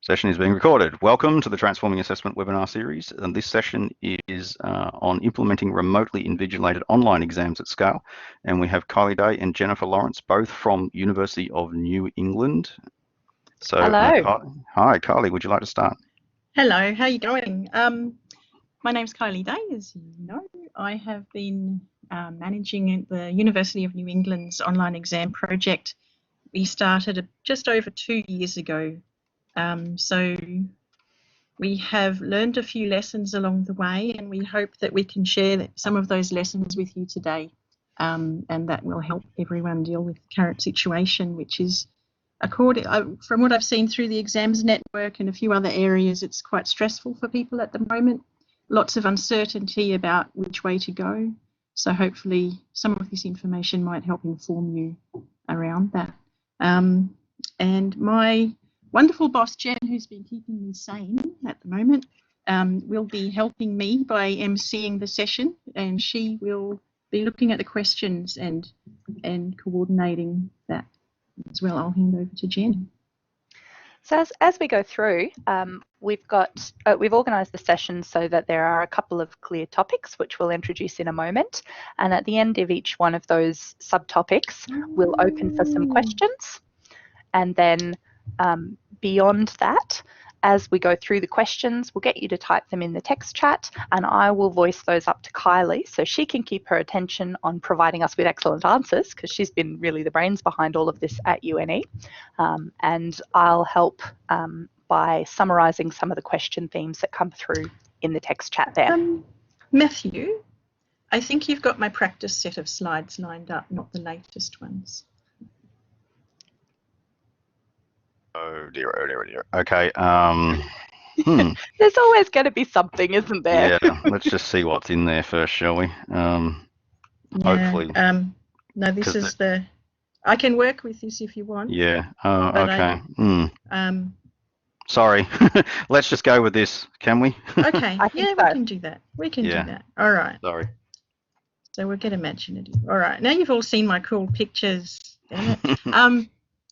Session is being recorded. Welcome to the Transforming Assessment webinar series, and this session is on implementing remotely invigilated online exams at scale. And we have Kylie Day and Jennifer Lawrence, both from University of New England. So, Hello. Hi, Kylie, would you like to start? Hello, how are you going? My name's Kylie Day, as you know. I have been managing the University of New England's online exam project. We started just over 2 years ago. So we have learned a few lessons along the way, and we hope that we can share some of those lessons with you today, and that will help everyone deal with the current situation, which is, from what I've seen through the exams network and a few other areas, it's quite stressful for people at the moment. Lots of uncertainty about which way to go. So hopefully some of this information might help inform you around that. And my wonderful boss, Jen, who's been keeping me sane at the moment, will be helping me by emceeing the session, and she will be looking at the questions and coordinating that as well. I'll hand over to Jen. So as we go through, we've organised the session so that there are a couple of clear topics which we'll introduce in a moment, and at the end of each one of those subtopics, we'll open for some questions, and then beyond that, as we go through the questions, we'll get you to type them in the text chat, and I will voice those up to Kylie so she can keep her attention on providing us with excellent answers, because she's been really the brains behind all of this at UNE. And I'll help by summarising some of the question themes that come through in the text chat there. Matthew, I think you've got my practice set of slides lined up, not the latest ones. Oh dear, oh dear, oh dear. Okay. There's always going to be something, isn't there? Yeah, let's just see what's in there first, shall we? Hopefully. No, this is I can work with this if you want. Yeah. Okay. Sorry. Let's just go with this, can we? Okay. Yeah, we can do that. We can do that. All right. Sorry. So we'll get imaginative. All right. Now you've all seen my cool pictures. Damn it.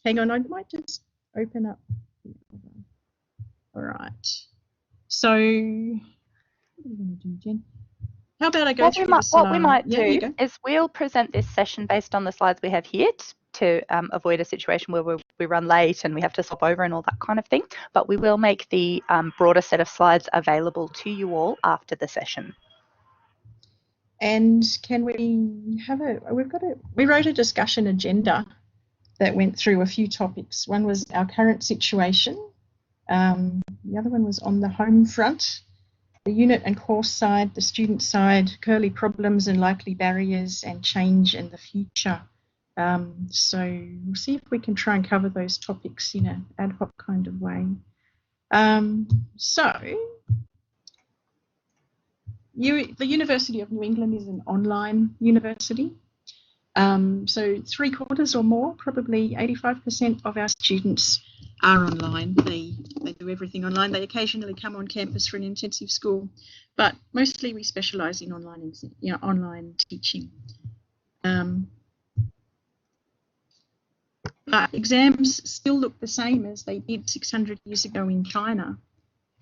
Hang on, I might just open up. All right. So what are we going to do, Jen? How about I go through the slide? What we might do is we'll present this session based on the slides we have here to avoid a situation where we run late and we have to swap over and all that kind of thing. But we will make the broader set of slides available to you all after the session. And can we have we wrote a discussion agenda that went through a few topics. One was our current situation. The other one was on the home front, the unit and course side, the student side, curly problems and likely barriers, and change in the future. So we'll see if we can try and cover those topics in an ad hoc kind of way. The University of New England is an online university. So 3/4 or more, probably 85% of our students are online. They do everything online. They occasionally come on campus for an intensive school, but mostly we specialise in online teaching. But exams still look the same as they did 600 years ago in China.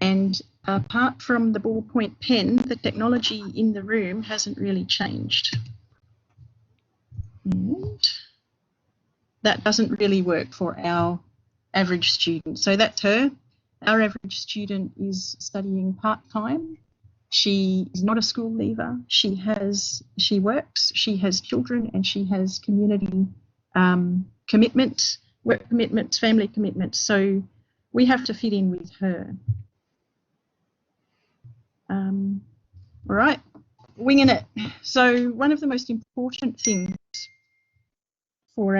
And apart from the ballpoint pen, the technology in the room hasn't really changed. And that doesn't really work for our average student. So that's her. Our average student is studying part-time. She is not a school leaver. She works, she has children, and she has community commitments, work commitments, family commitments. So we have to fit in with her. All right, winging it. So one of the most important things for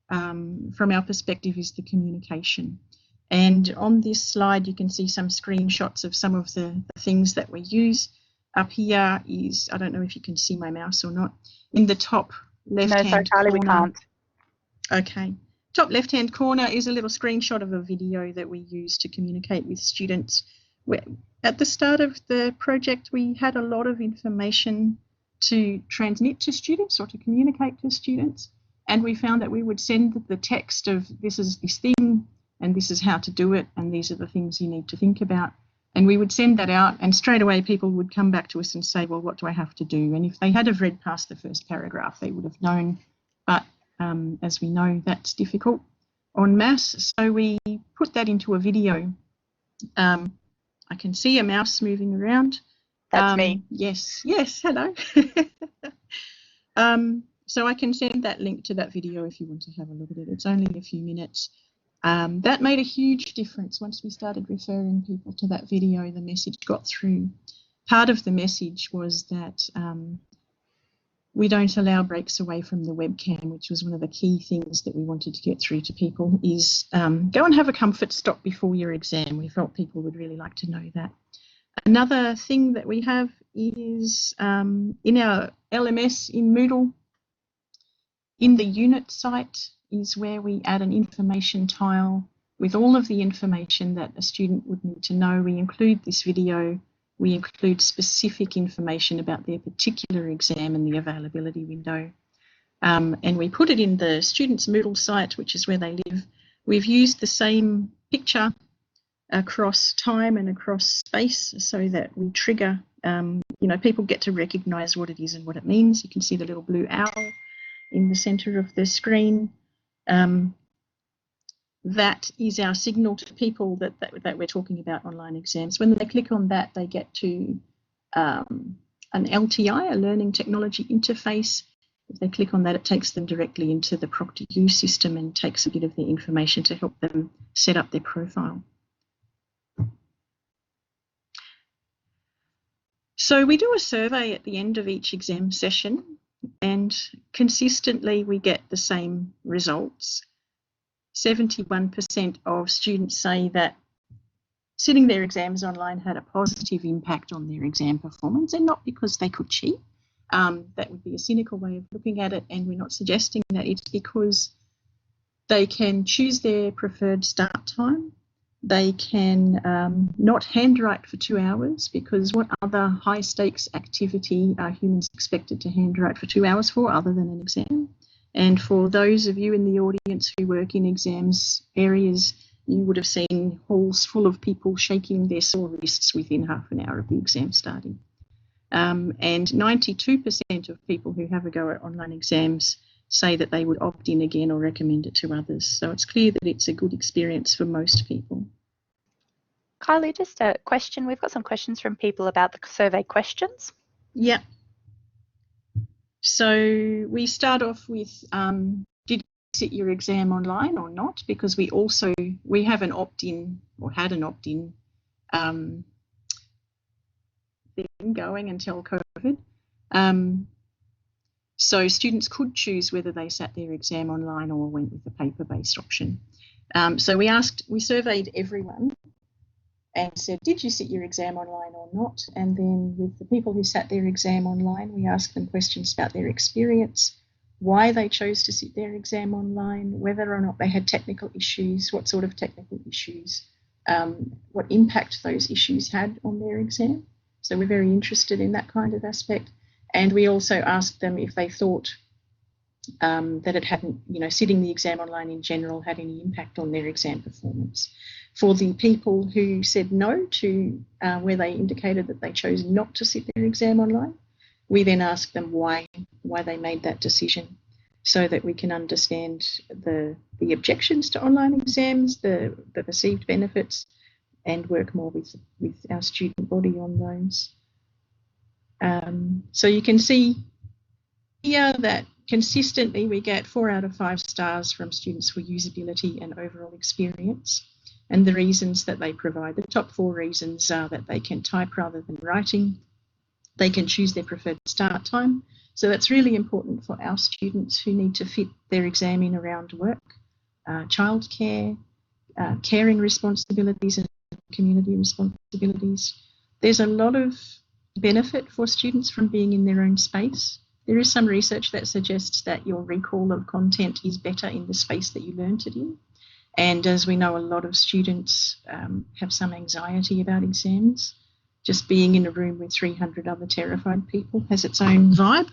from our perspective is the communication. And on this slide, you can see some screenshots of some of the things that we use. Up here is, I don't know if you can see my mouse or not, in the top left-hand corner. No, sorry, Kylie, we can't. Okay. Top left-hand corner is a little screenshot of a video that we use to communicate with students. At the start of the project, we had a lot of information to transmit to students or to communicate to students. And we found that we would send the text of this is this thing and this is how to do it, and these are the things you need to think about. And we would send that out, and straight away people would come back to us and say, well, what do I have to do? And if they had have read past the first paragraph, they would have known. But as we know, that's difficult en masse. So we put that into a video. I can see a mouse moving around. That's me. Yes, hello. So I can send that link to that video if you want to have a look at it. It's only a few minutes. That made a huge difference. Once we started referring people to that video, the message got through. Part of the message was that we don't allow breaks away from the webcam, which was one of the key things that we wanted to get through to people, is go and have a comfort stop before your exam. We felt people would really like to know that. Another thing that we have is in our LMS in Moodle, in the unit site is where we add an information tile with all of the information that a student would need to know. We include this video, we include specific information about their particular exam and the availability window. And we put it in the student's Moodle site, which is where they live. We've used the same picture across time and across space so that we trigger, people get to recognise what it is and what it means. You can see the little blue owl in the centre of the screen. That is our signal to people that we're talking about online exams. When they click on that, they get to an LTI, a learning technology interface. If they click on that, it takes them directly into the proctored system and takes a bit of their information to help them set up their profile. So we do a survey at the end of each exam session, and consistently we get the same results. 71% of students say that sitting their exams online had a positive impact on their exam performance, and not because they could cheat. That would be a cynical way of looking at it, and we're not suggesting that. It's because they can choose their preferred start time. They can not handwrite for 2 hours, because what other high stakes activity are humans expected to handwrite for 2 hours for other than an exam? And for those of you in the audience who work in exams areas, you would have seen halls full of people shaking their sore wrists within half an hour of the exam starting. And 92% of people who have a go at online exams say that they would opt in again or recommend it to others. So it's clear that it's a good experience for most people. Kylie, just a question. We've got some questions from people about the survey questions. Yeah. So we start off with, did you sit your exam online or not? Because we have an opt-in, or had an opt-in thing going until COVID. So students could choose whether they sat their exam online or went with the paper-based option. So we surveyed everyone and said, did you sit your exam online or not? And then with the people who sat their exam online, we asked them questions about their experience, why they chose to sit their exam online, whether or not they had technical issues, what sort of technical issues, what impact those issues had on their exam. So we're very interested in that kind of aspect. And we also asked them if they thought that it hadn't, sitting the exam online in general had any impact on their exam performance. For the people who said no to where they indicated that they chose not to sit their exam online, we then asked them why they made that decision, so that we can understand the objections to online exams, the perceived benefits, and work more with our student body on those. So you can see here that consistently we get 4 out of 5 stars from students for usability and overall experience, and the reasons that they provide. The top 4 reasons are that they can type rather than writing, they can choose their preferred start time, so that's really important for our students who need to fit their exam in around work, childcare, caring responsibilities and community responsibilities. There's a lot of benefit for students from being in their own space. There is some research that suggests that your recall of content is better in the space that you learnt it in. And as we know, a lot of students have some anxiety about exams. Just being in a room with 300 other terrified people has its own vibe.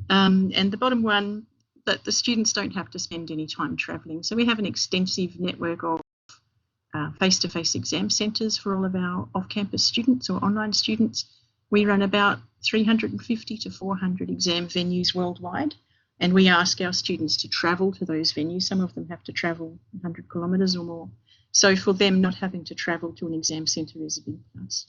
And the bottom one, that the students don't have to spend any time travelling. So we have an extensive network of face-to-face exam centres for all of our off-campus students or online students. We run about 350 to 400 exam venues worldwide, and we ask our students to travel to those venues. Some of them have to travel 100 kilometres or more. So for them, not having to travel to an exam centre is a big plus.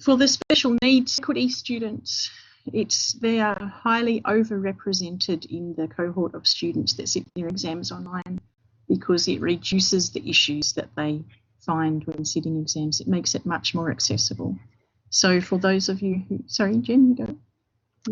For the special needs equity students, they are highly overrepresented in the cohort of students that sit their exams online because it reduces the issues that they find when sitting exams. It makes it much more accessible. So for those of you who, sorry, Jen, you go.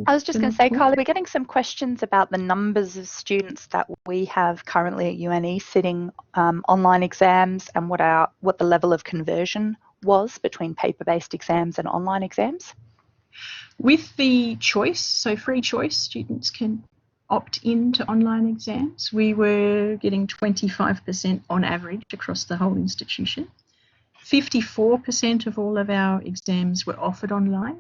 I was just going to say, Kylie, we're getting some questions about the numbers of students that we have currently at UNE sitting online exams and what the level of conversion was between paper-based exams and online exams. With the choice, so free choice, students can opt in to online exams. We were getting 25% on average across the whole institution. 54% of all of our exams were offered online.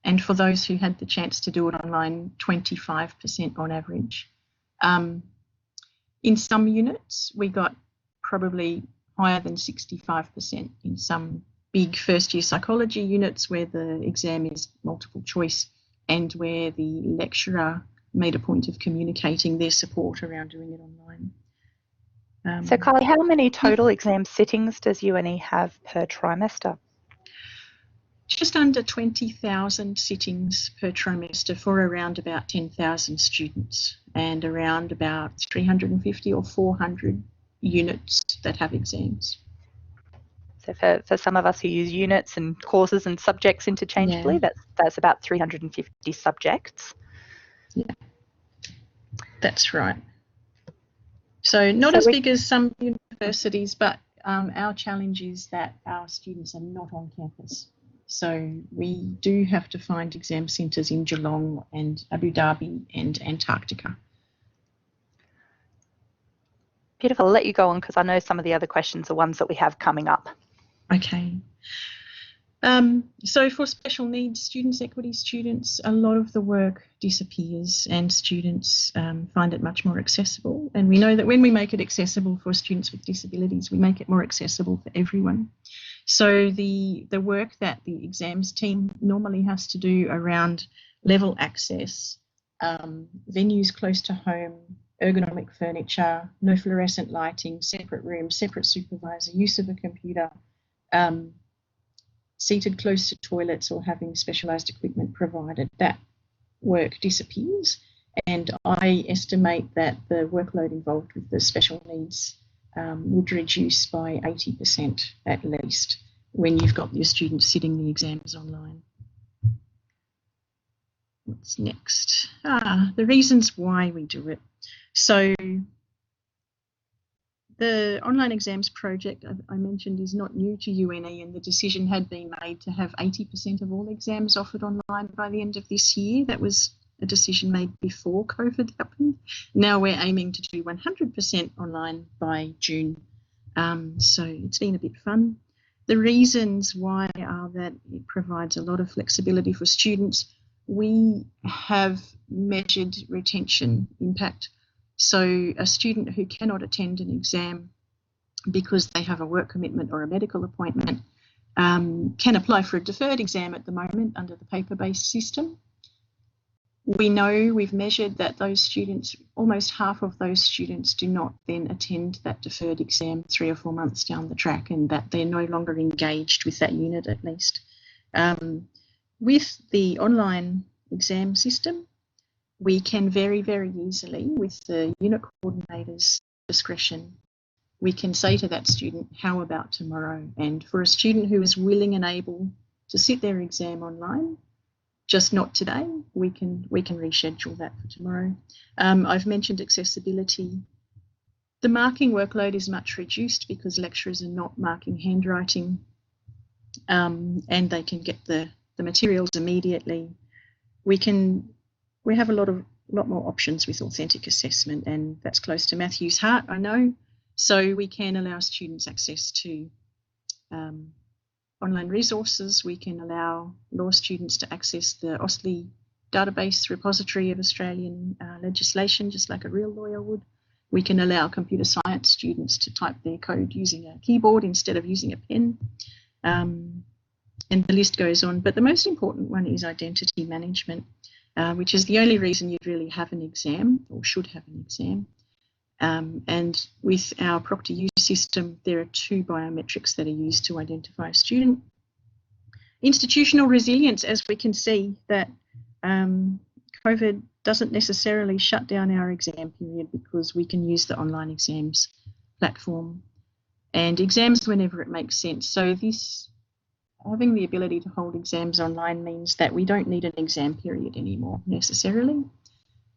And for those who had the chance to do it online, 25% on average. In some units, we got probably higher than 65% in some big first-year psychology units where the exam is multiple choice and where the lecturer made a point of communicating their support around doing it online. So, Kylie, how many total exam sittings does UNE have per trimester? Just under 20,000 sittings per trimester for around about 10,000 students and around about 350 or 400 units that have exams. So for some of us who use units and courses and subjects interchangeably, that's about 350 subjects. Yeah, that's right. So not as big as some universities, but our challenge is that our students are not on campus. So we do have to find exam centres in Geelong and Abu Dhabi and Antarctica. Beautiful. I'll let you go on because I know some of the other questions are ones that we have coming up. Okay. So for special needs students, equity students, a lot of the work disappears and students find it much more accessible. And we know that when we make it accessible for students with disabilities, we make it more accessible for everyone. So the work that the exams team normally has to do around level access, venues close to home, ergonomic furniture, no fluorescent lighting, separate rooms, separate supervisor, use of a computer, seated close to toilets or having specialised equipment provided, that work disappears. And I estimate that the workload involved with the special needs would reduce by 80% at least when you've got your students sitting the exams online. What's next? The reasons why we do it. So the online exams project I mentioned is not new to UNE, and the decision had been made to have 80% of all exams offered online by the end of this year. That was a decision made before COVID happened. Now we're aiming to do 100% online by June. So it's been a bit fun. The reasons why are that it provides a lot of flexibility for students. We have measured retention impact. So a student who cannot attend an exam because they have a work commitment or a medical appointment can apply for a deferred exam at the moment under the paper-based system. We know, we've measured that those students, almost half of those students do not then attend that deferred exam 3 or 4 months down the track, and that they're no longer engaged with that unit at least. With the online exam system, we can very, very easily, with the unit coordinator's discretion, we can say to that student, how about tomorrow? And for a student who is willing and able to sit their exam online, just not today, we can reschedule that for tomorrow. I've mentioned accessibility. The marking workload is much reduced because lecturers are not marking handwriting, and they can get the materials immediately. We have a lot more options with authentic assessment, and that's close to Matthew's heart, I know. So we can allow students access to online resources. We can allow law students to access the OSLI database repository of Australian legislation, just like a real lawyer would. We can allow computer science students to type their code using a keyboard instead of using a pen. And the list goes on. But the most important one is identity management, which is the only reason you'd really have an exam or should have an exam. And with our ProctorU system, there are 2 biometrics that are used to identify a student. Institutional resilience, as we can see, that COVID doesn't necessarily shut down our exam period because we can use the online exams platform and exams whenever it makes sense. So this, having the ability to hold exams online means that we don't need an exam period anymore necessarily.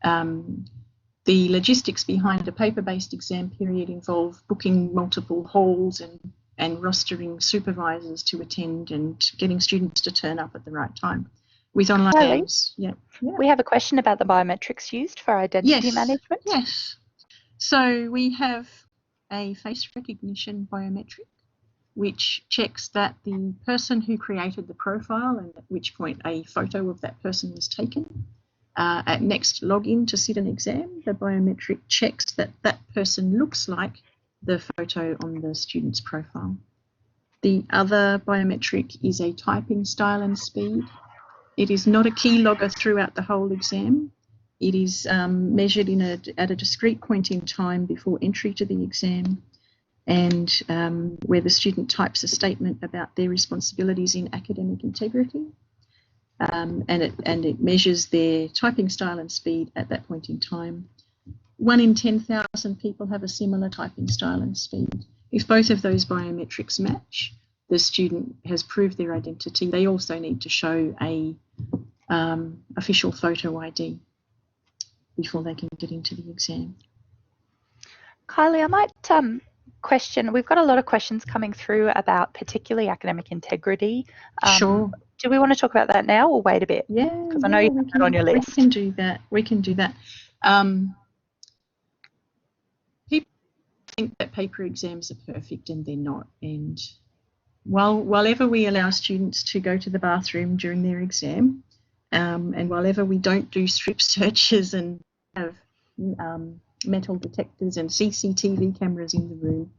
The logistics behind a paper-based exam period involve booking multiple halls and rostering supervisors to attend and getting students to turn up at the right time. With online Kylie, exams, we have a question about the biometrics used for identity management. Yes. So we have a face recognition biometric, which checks that the person who created the profile, and at which point a photo of that person was taken, at next login to sit an exam, the biometric checks that that person looks like the photo on the student's profile. The other biometric is a typing style and speed. It is not a key logger throughout the whole exam. It is measured at a discrete point in time before entry to the exam, and where the student types a statement about their responsibilities in academic integrity. And it measures their typing style and speed at that point in time. 1 in 10,000 people have a similar typing style and speed. If both of those biometrics match, the student has proved their identity. They also need to show a official photo ID before they can get into the exam. Kylie, I might question, we've got a lot of questions coming through about particularly academic integrity. Sure. Do we want to talk about that now or wait a bit? Yeah. Because I know you have that on your list. We can do that. We can do that. People think that paper exams are perfect and they're not. And while ever we allow students to go to the bathroom during their exam, and while ever we don't do strip searches and have metal detectors and CCTV cameras in the room,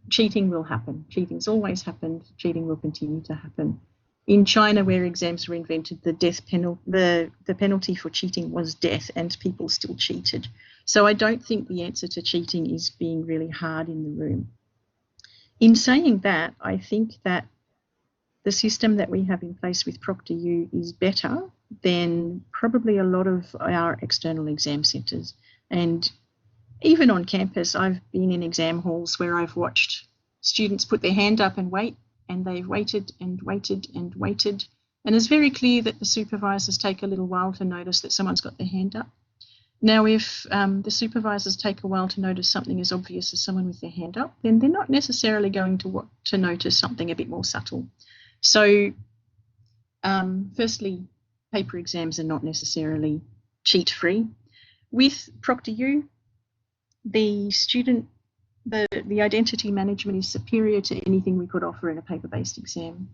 cheating will happen. Cheating's always happened. Cheating will continue to happen. In China, where exams were invented, the penalty for cheating was death, and people still cheated. So I don't think the answer to cheating is being really hard in the room. In saying that, I think that the system that we have in place with ProctorU is better than probably a lot of our external exam centres. And even on campus, I've been in exam halls where I've watched students put their hand up and wait, and they've waited and waited and waited. And it's very clear that the supervisors take a little while to notice that someone's got their hand up. Now, if the supervisors take a while to notice something as obvious as someone with their hand up, then they're not necessarily going to notice something a bit more subtle. So, firstly, paper exams are not necessarily cheat-free. With ProctorU, the identity management is superior to anything we could offer in a paper-based exam.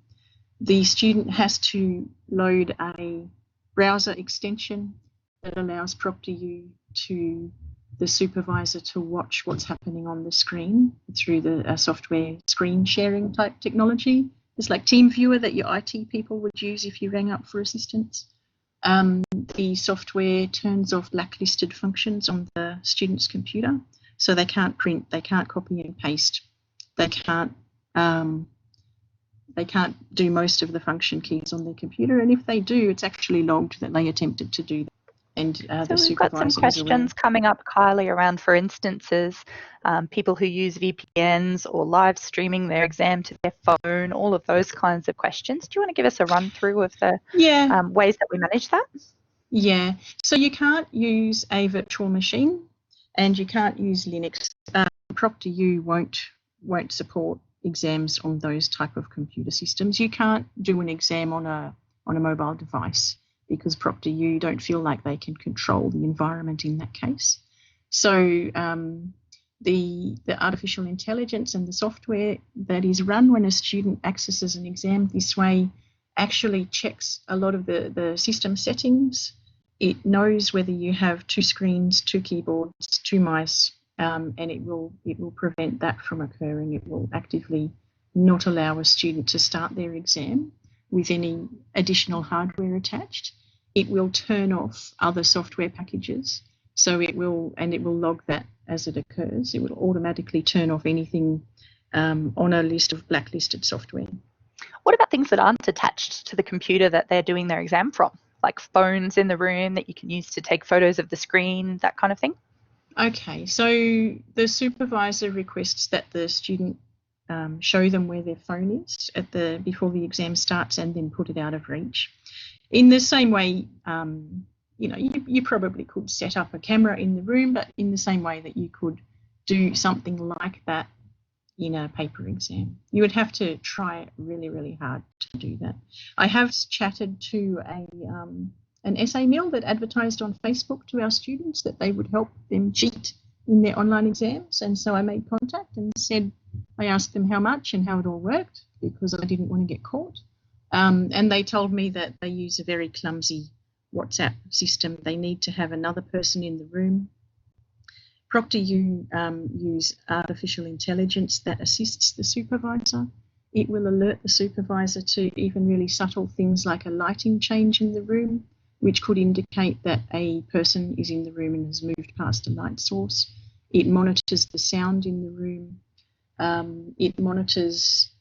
The student has to load a browser extension that allows ProctorU to the supervisor to watch what's happening on the screen through the software screen sharing type technology. It's like TeamViewer that your IT people would use if you rang up for assistance. The software turns off blacklisted functions on the student's computer, so they can't print, they can't copy and paste, they can't do most of the function keys on their computer, and if they do, it's actually logged that they attempted to do that. And so we've got some questions coming up, Kylie, around, for instances, people who use VPNs or live streaming their exam to their phone, all of those kinds of questions. Do you want to give us a run through of the ways that we manage that? Yeah, so you can't use a virtual machine and you can't use Linux. ProctorU won't support exams on those type of computer systems. You can't do an exam on a mobile device, because ProctorU don't feel like they can control the environment in that case. So the artificial intelligence and the software that is run when a student accesses an exam this way actually checks a lot of the system settings It knows whether you have 2 screens, 2 keyboards, 2 mice, and it will prevent that from occurring. It will actively not allow a student to start their exam with any additional hardware attached. It will turn off other software packages, so it will log that as it occurs. It will automatically turn off anything on a list of blacklisted software. What about things that aren't attached to the computer that they're doing their exam from, like phones in the room that you can use to take photos of the screen, that kind of thing? Okay, so the supervisor requests that the student show them where their phone is before the exam starts, and then put it out of reach. In the same way, you probably could set up a camera in the room, but in the same way that you could do something like that in a paper exam. You would have to try really, really hard to do that. I have chatted to an essay mill that advertised on Facebook to our students that they would help them cheat in their online exams, and so I made contact and I asked them how much and how it all worked, because I didn't want to get caught. And they told me that they use a very clumsy WhatsApp system. They need to have another person in the room. ProctorU use artificial intelligence that assists the supervisor. It will alert the supervisor to even really subtle things like a lighting change in the room, which could indicate that a person is in the room and has moved past a light source. It monitors the sound in the room. It monitors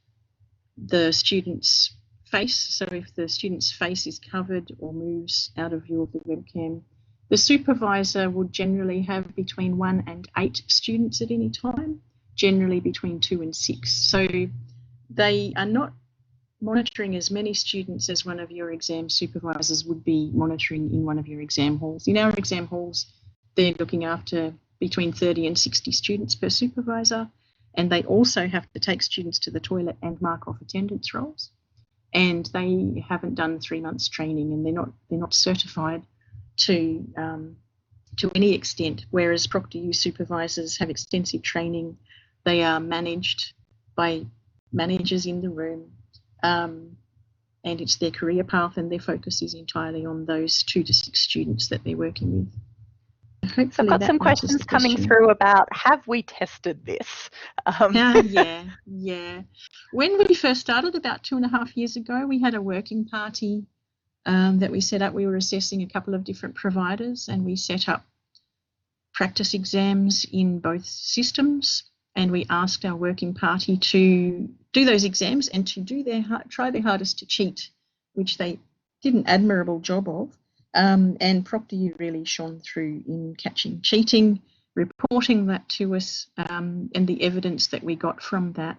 the student's face. So if the student's face is covered or moves out of view of the webcam, the supervisor would generally have between 1 and 8 students at any time, generally between 2 and 6. So they are not monitoring as many students as one of your exam supervisors would be monitoring in one of your exam halls. In our exam halls, they're looking after between 30 and 60 students per supervisor, and they also have to take students to the toilet and mark off attendance rolls. And they haven't done 3 months training, and they're not certified to any extent, whereas ProctorU supervisors have extensive training. They are managed by managers in the room, and it's their career path, and their focus is entirely on those 2 to 6 students that they're working with. Hopefully so I've got some questions coming through about, have we tested this? Yeah. When we first started about 2.5 years ago, we had a working party that we set up. We were assessing a couple of different providers, and we set up practice exams in both systems, and we asked our working party to do those exams and to try their hardest to cheat, which they did an admirable job of. And ProctorU really shone through in catching cheating, reporting that to us, and the evidence that we got from that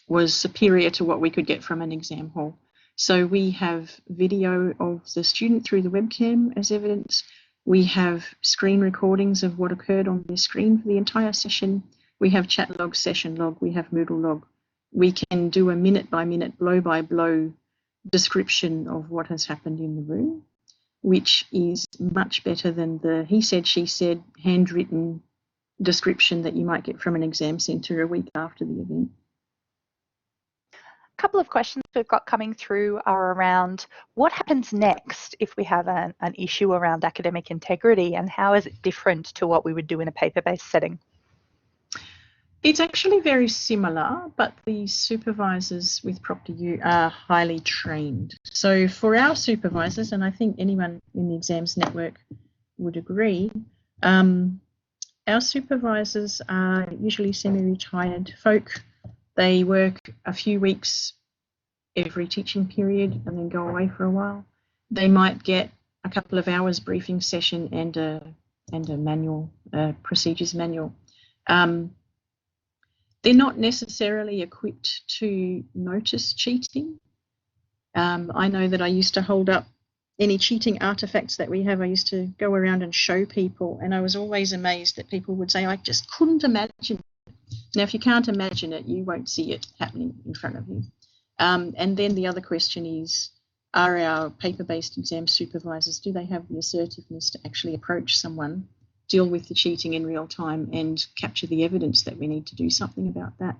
was superior to what we could get from an exam hall. So we have video of the student through the webcam as evidence. We have screen recordings of what occurred on their screen for the entire session. We have chat log, session log, we have Moodle log. We can do a minute-by-minute, blow-by-blow description of what has happened in the room, which is much better than the he said, she said, handwritten description that you might get from an exam centre a week after the event. A couple of questions we've got coming through are around what happens next if we have an issue around academic integrity, and how is it different to what we would do in a paper-based setting? It's actually very similar, but the supervisors with ProctorU are highly trained. So for our supervisors, and I think anyone in the exams network would agree, our supervisors are usually semi-retired folk. They work a few weeks every teaching period and then go away for a while. They might get a couple of hours briefing session and a manual, procedures manual. They're not necessarily equipped to notice cheating. I know that I used to hold up any cheating artifacts that we have. I used to go around and show people, and I was always amazed that people would say, I just couldn't imagine it. Now, if you can't imagine it, you won't see it happening in front of you. And then the other question is, are our paper-based exam supervisors, do they have the assertiveness to actually approach someone, deal with the cheating in real time, and capture the evidence that we need to do something about that?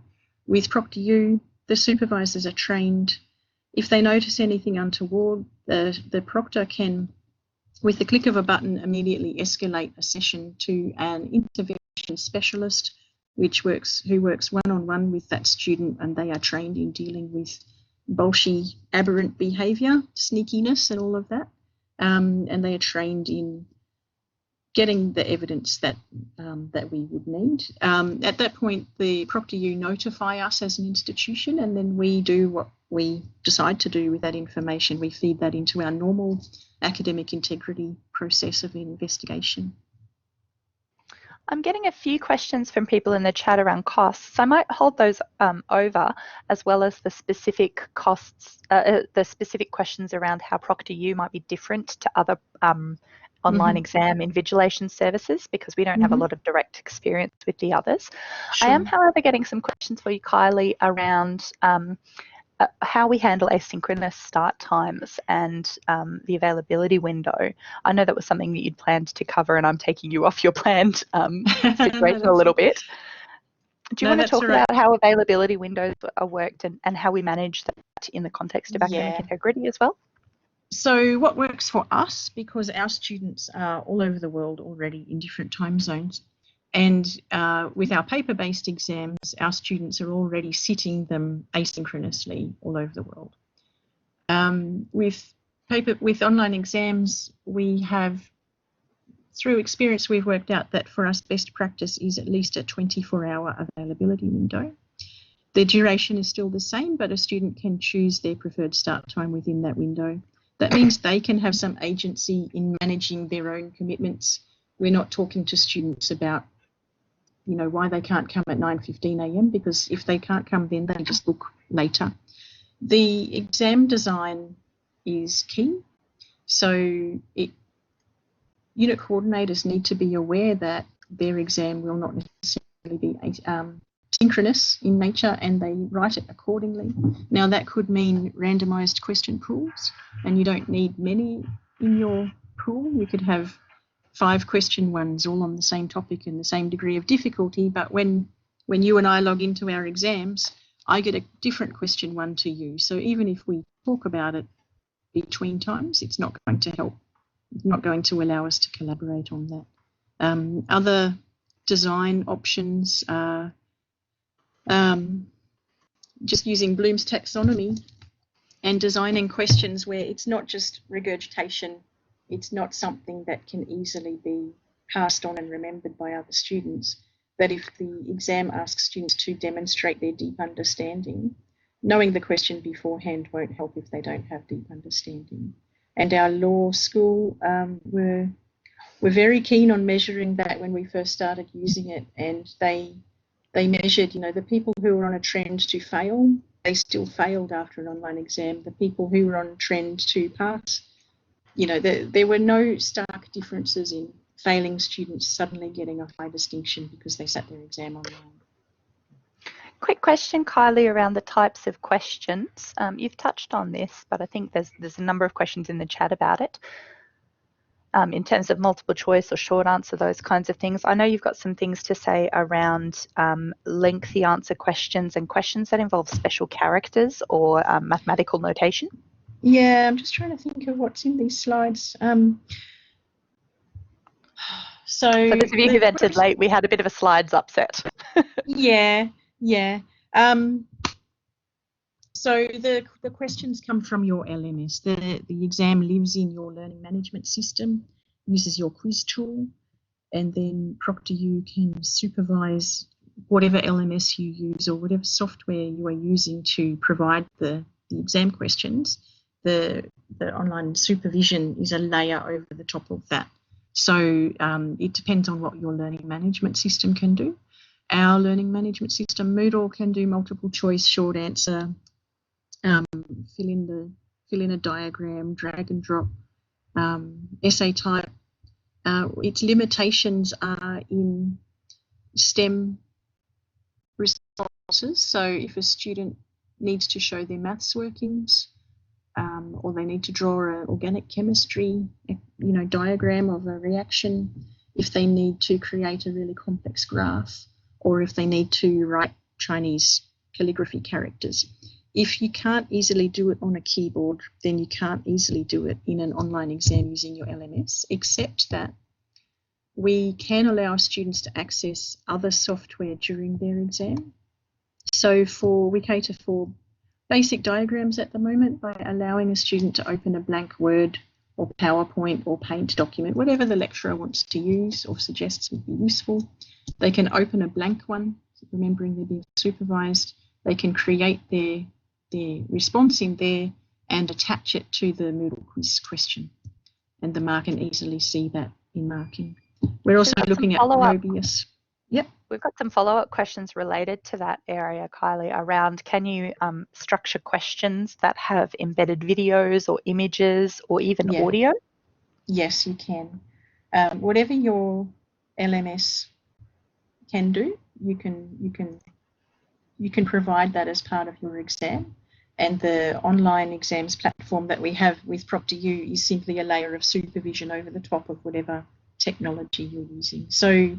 With ProctorU, the supervisors are trained. If they notice anything untoward, the proctor can with the click of a button, immediately escalate a session to an intervention specialist, who works one-on-one with that student, and they are trained in dealing with bolshy, aberrant behaviour, sneakiness and all of that. And they are trained in getting the evidence that we would need. At that point, the proctor notify us as an institution, and then we do what we decide to do with that information. We feed that into our normal academic integrity process of investigation. I'm getting a few questions from people in the chat around costs. I might hold those over, as well as the specific costs, the specific questions around how ProctorU might be different to other online exam invigilation services, because we don't have a lot of direct experience with the others. Sure. I am, however, getting some questions for you, Kylie, around how we handle asynchronous start times and the availability window. I know that was something that you'd planned to cover, and I'm taking you off your planned situation a little bit. Do you want to talk about how availability windows are worked and how we manage that in the context of academic integrity as well? So what works for us, because our students are all over the world already in different time zones, and with our paper-based exams, our students are already sitting them asynchronously all over the world. With online exams, we have, through experience, we've worked out that for us best practice is at least a 24-hour availability window. The duration is still the same, but a student can choose their preferred start time within that window. That means they can have some agency in managing their own commitments. We're not talking to students about, you know, why they can't come at 9:15 a.m, because if they can't come then they just book later. The exam design is key. So unit coordinators need to be aware that their exam will not necessarily be synchronous in nature, and they write it accordingly. Now that could mean randomised question pools, and you don't need many in your pool. You could have 5 question ones all on the same topic and the same degree of difficulty, but when you and I log into our exams, I get a different question one to you. So even if we talk about it between times, it's not going to help, not going to allow us to collaborate on that. Other design options are just using Bloom's taxonomy and designing questions where it's not just regurgitation. It's not something that can easily be passed on and remembered by other students. That if the exam asks students to demonstrate their deep understanding, knowing the question beforehand won't help if they don't have deep understanding. And our law school were very keen on measuring that when we first started using it, and they measured, you know, the people who were on a trend to fail, they still failed after an online exam. The people who were on a trend to pass, you know, there were no stark differences in failing students suddenly getting a high distinction because they sat their exam online. Quick question, Kylie, around the types of questions. You've touched on this, but I think there's a number of questions in the chat about it. In terms of multiple choice or short answer, those kinds of things. I know you've got some things to say around lengthy answer questions and questions that involve special characters or mathematical notation. Yeah, I'm just trying to think of what's in these slides. So for those of you who've entered late, we had a bit of a slides upset. Yeah. So the questions come from your LMS. The exam lives in your learning management system, uses your quiz tool, and then ProctorU can supervise whatever LMS you use or whatever software you are using to provide the exam questions. The online supervision is a layer over the top of that. So it depends on what your learning management system can do. Our learning management system, Moodle, can do multiple choice, short answer, fill in a diagram, drag and drop, essay type. Its limitations are in STEM responses. So if a student needs to show their maths workings, or they need to draw an organic chemistry, diagram of a reaction, if they need to create a really complex graph, or if they need to write Chinese calligraphy characters. If you can't easily do it on a keyboard, then you can't easily do it in an online exam using your LMS, except that we can allow students to access other software during their exam. So we cater for basic diagrams at the moment by allowing a student to open a blank Word or PowerPoint or Paint document, whatever the lecturer wants to use or suggests would be useful. They can open a blank one, remembering they're being supervised. They can create their response in there and attach it to the Moodle quiz question, and the mark can easily see that in marking. We're also looking at Mobius. Yep. We've got some follow-up questions related to that area, Kylie, around can you structure questions that have embedded videos or images or even audio? Yes, you can. Whatever your LMS can do, you can provide that as part of your exam. And the online exams platform that we have with Proctor.U is simply a layer of supervision over the top of whatever technology you're using. So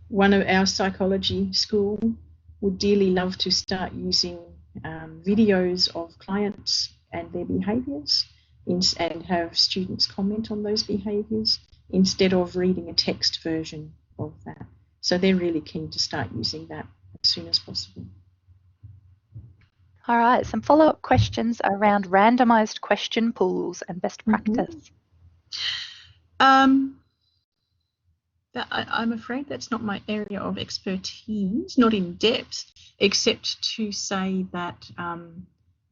one of our psychology school would dearly love to start using videos of clients and their behaviours and have students comment on those behaviours instead of reading a text version of that. So they're really keen to start using that as soon as possible. All right, some follow-up questions around randomised question pools and best practice. I'm afraid that's not my area of expertise, not in depth, except to say that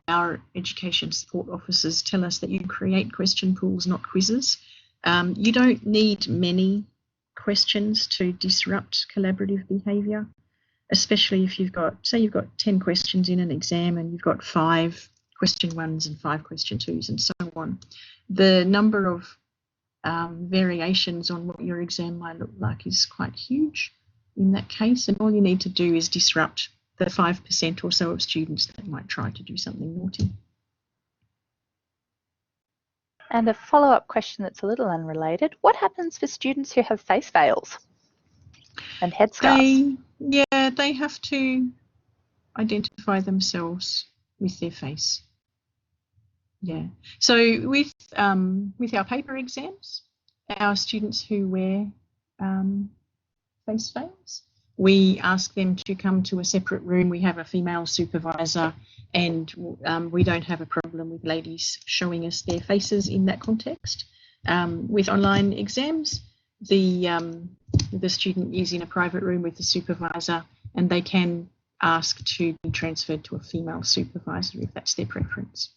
our education support officers tell us that you create question pools, not quizzes. You don't need many questions to disrupt collaborative behaviour, especially if you've got, say you've got 10 questions in an exam and you've got 5 question 1s and 5 question 2s and so on. The number of variations on what your exam might look like is quite huge in that case, and all you need to do is disrupt the 5% or so of students that might try to do something naughty. And a follow-up question that's a little unrelated. What happens for students who have face veils and headscarves? They have to identify themselves with their face. Yeah. So with our paper exams, our students who wear face veils, we ask them to come to a separate room. We have a female supervisor, and we don't have a problem with ladies showing us their faces in that context. With online exams, the student is in a private room with the supervisor, and they can ask to be transferred to a female supervisor if that's their preference.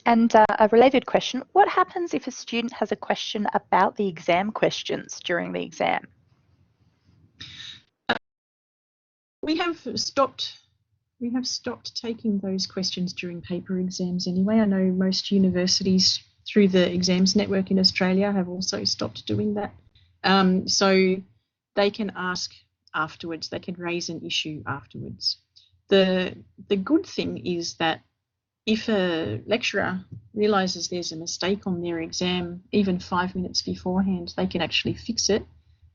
And a related question, what happens if a student has a question about the exam questions during the exam? We have stopped taking those questions during paper exams anyway. I know most universities through the exams network in Australia have also stopped doing that. So they can ask afterwards, they can raise an issue afterwards. The good thing is that if a lecturer realises there's a mistake on their exam, even 5 minutes beforehand, they can actually fix it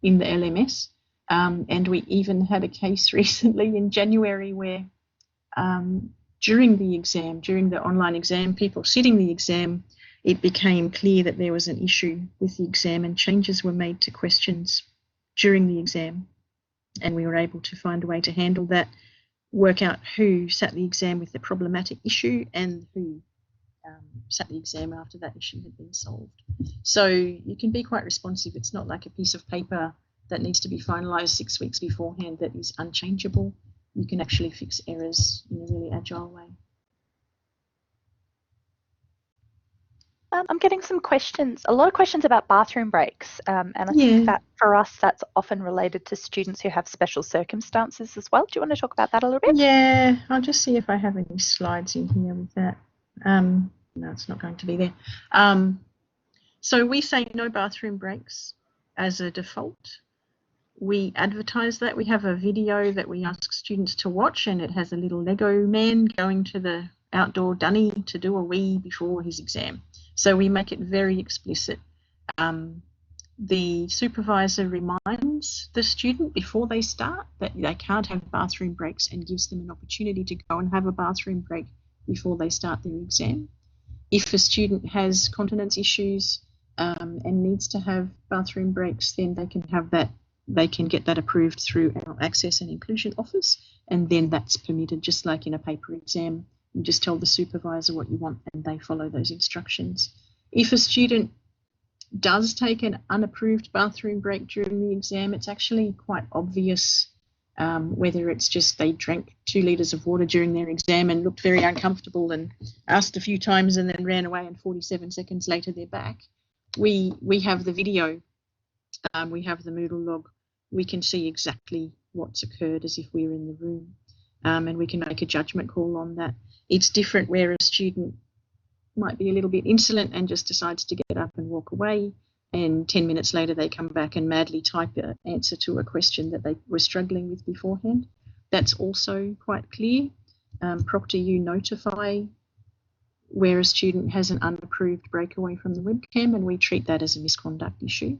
in the LMS. And we even had a case recently in January where during the online exam, people sitting the exam, it became clear that there was an issue with the exam and changes were made to questions during the exam. And we were able to find a way to handle that, work out who sat the exam with the problematic issue and who sat the exam after that issue had been solved. So you can be quite responsive. It's not like a piece of paper that needs to be finalised 6 weeks beforehand that is unchangeable. You can actually fix errors in a really agile way. I'm getting some questions, a lot of questions about bathroom breaks, and I think that for us that's often related to students who have special circumstances as well. Do you want to talk about that a little bit? Yeah, I'll just see if I have any slides in here with that. No, it's not going to be there. So we say no bathroom breaks as a default. We advertise that. We have a video that we ask students to watch, and it has a little Lego man going to the outdoor dunny to do a wee before his exam. So we make it very explicit the supervisor reminds the student before they start that they can't have bathroom breaks and gives them an opportunity to go and have a bathroom break before they start their exam. If a student has continence issues and needs to have bathroom breaks, then they can have that. They can get that approved through our Access and Inclusion Office, and then that's permitted, just like in a paper exam. You just tell the supervisor what you want and they follow those instructions. If a student does take an unapproved bathroom break during the exam, it's actually quite obvious whether it's just they drank 2 litres of water during their exam and looked very uncomfortable and asked a few times and then ran away, and 47 seconds later they're back. We have the video, we have the Moodle log, we can see exactly what's occurred as if we were in the room, and we can make a judgment call on that. It's different where a student might be a little bit insolent and just decides to get up and walk away, and 10 minutes later they come back and madly type an answer to a question that they were struggling with beforehand. That's also quite clear. Proctor, notify where a student has an unapproved breakaway from the webcam, and we treat that as a misconduct issue.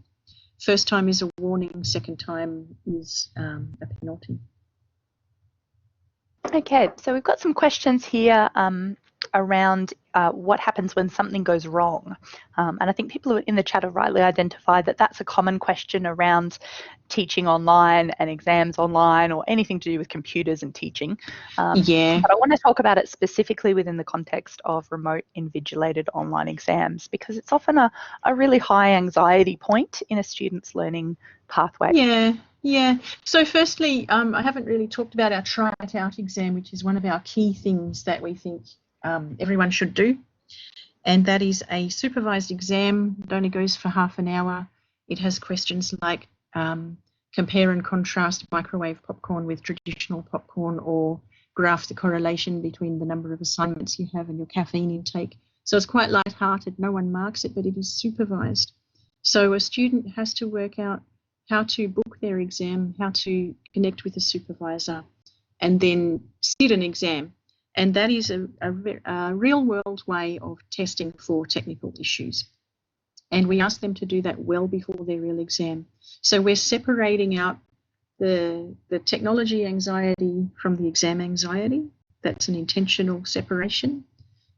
First time is a warning, second time is a penalty. Okay, so we've got some questions here around what happens when something goes wrong. And I think people in the chat have rightly identified that that's a common question around teaching online and exams online, or anything to do with computers and teaching. Yeah. But I want to talk about it specifically within the context of remote invigilated online exams, because it's often a really high anxiety point in a student's learning pathway. Yeah. So firstly, I haven't really talked about our Try It Out exam, which is one of our key things that we think everyone should do. And that is a supervised exam. It only goes for half an hour. It has questions like compare and contrast microwave popcorn with traditional popcorn, or graph the correlation between the number of assignments you have and your caffeine intake. So it's quite light-hearted. No one marks it, but it is supervised. So a student has to work out how to book their exam, how to connect with a supervisor, and then sit an exam. And that is a real-world way of testing for technical issues. And we ask them to do that well before their real exam. So we're separating out the technology anxiety from the exam anxiety. That's an intentional separation.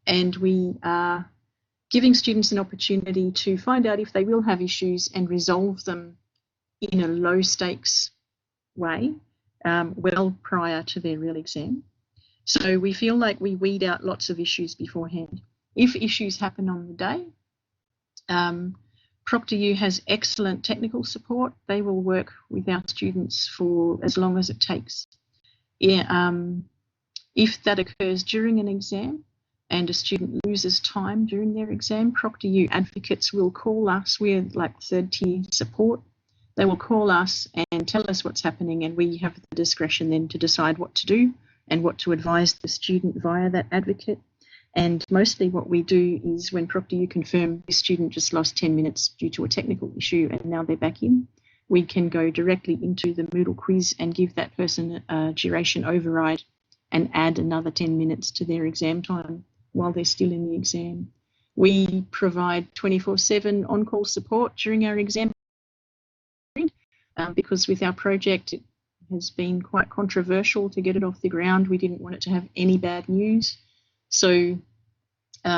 And we are giving students an opportunity to find out if they will have issues and resolve them in a low stakes way, well prior to their real exam. So we feel like we weed out lots of issues beforehand. If issues happen on the day, ProctorU has excellent technical support. They will work with our students for as long as it takes. If that occurs during an exam and a student loses time during their exam, ProctorU advocates will call us. We're like third-tier support. They will call us and tell us what's happening, and we have the discretion then to decide what to do and what to advise the student via that advocate. And mostly what we do is, when ProctorU confirm the student just lost 10 minutes due to a technical issue and now they're back in, we can go directly into the Moodle quiz and give that person a duration override and add another 10 minutes to their exam time while they're still in the exam. We provide 24/7 on-call support during our exam, because with our project it has been quite controversial to get it off the ground. We didn't want it to have any bad news. So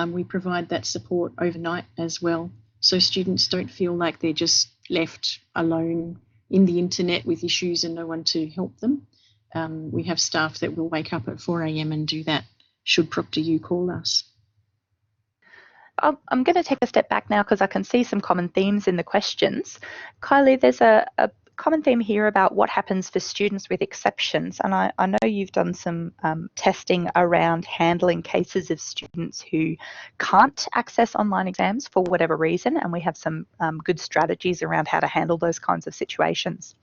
we provide that support overnight as well, so students don't feel like they're just left alone in the internet with issues and no one to help them. We have staff that will wake up at 4 a.m. and do that should ProctorU call us. I'm going to take a step back now because I can see some common themes in the questions. Kylie, there's a common theme here about what happens for students with exceptions, and I know you've done some testing around handling cases of students who can't access online exams for whatever reason, and we have some good strategies around how to handle those kinds of situations.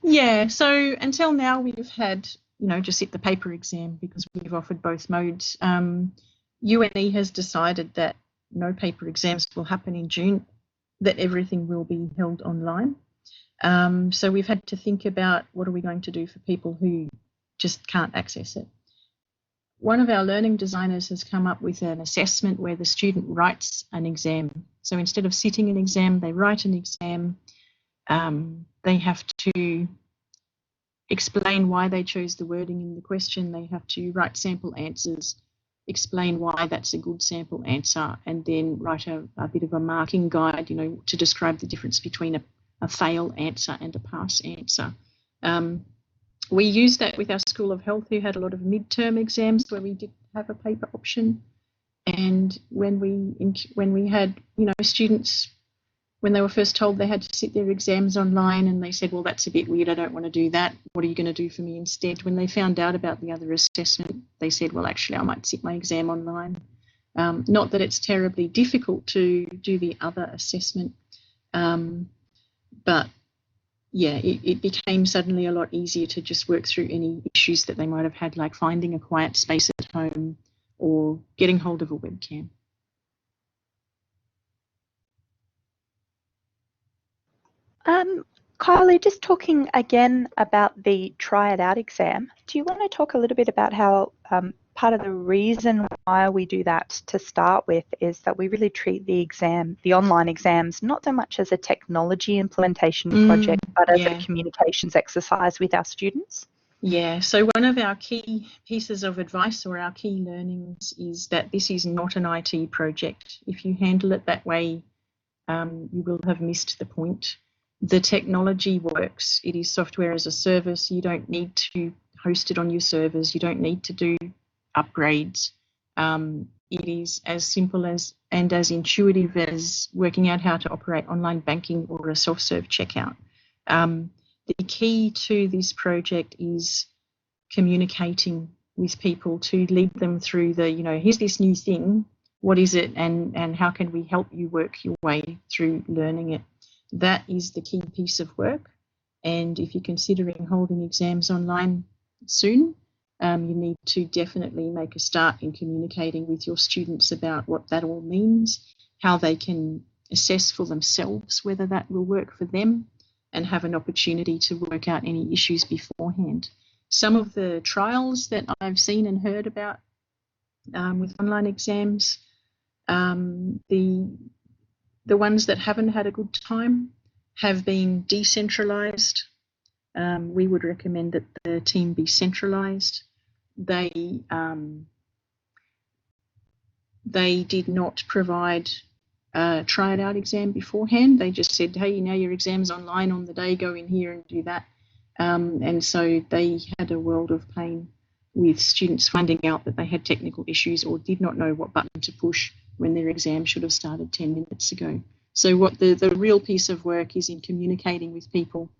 Yeah, so until now we've had, just sit the paper exam because we've offered both modes. UNE has decided that no paper exams will happen in June, that everything will be held online. So we've had to think about what are we going to do for people who just can't access it. one of our learning designers has come up with an assessment where the student writes an exam. So instead of sitting an exam, they write an exam. They have to explain why they chose the wording in the question. They have to write sample answers, explain why that's a good sample answer, and then write a bit of a marking guide, you know, to describe the difference between a fail answer and a pass answer. We used that with our School of Health, who had a lot of midterm exams where we did have a paper option. And when we had, you know, students, when they were first told they had to sit their exams online, and they said, well, that's a bit weird, I don't want to do that. What are you going to do for me instead? When they found out about the other assessment, they said, well, actually, I might sit my exam online. Not that it's terribly difficult to do the other assessment, but yeah, it became suddenly a lot easier to just work through any issues that they might have had, like finding a quiet space at home or getting hold of a webcam. Kylie, just talking again about the try it out exam, do you want to talk a little bit about how part of the reason why we do that to start with is that we really treat the online exams, not so much as a technology implementation project, but as a communications exercise with our students? Yeah, so one of our key pieces of advice or our key learnings is that this is not an IT project. If you handle it that way, you will have missed the point. The technology works. It is software as a service. You don't need to host it on your servers. You don't need to do upgrades. It is as simple as and as intuitive as working out how to operate online banking or a self-serve checkout. The key to this project is communicating with people to lead them through the, you know, here's this new thing, what is it, and how can we help you work your way through learning it. That is the key piece of work. And if you're considering holding exams online soon, you need to definitely make a start in communicating with your students about what that all means, how they can assess for themselves whether that will work for them, and have an opportunity to work out any issues beforehand. Some of the trials that I've seen and heard about with online exams, the ones that haven't had a good time have been decentralised. We would recommend that the team be centralised. They did not provide a try it out exam beforehand. They just said, hey, now your exam's online on the day, go in here and do that. And so they had a world of pain with students finding out that they had technical issues or did not know what button to push when their exam should have started 10 minutes ago. So what the real piece of work is in communicating with people,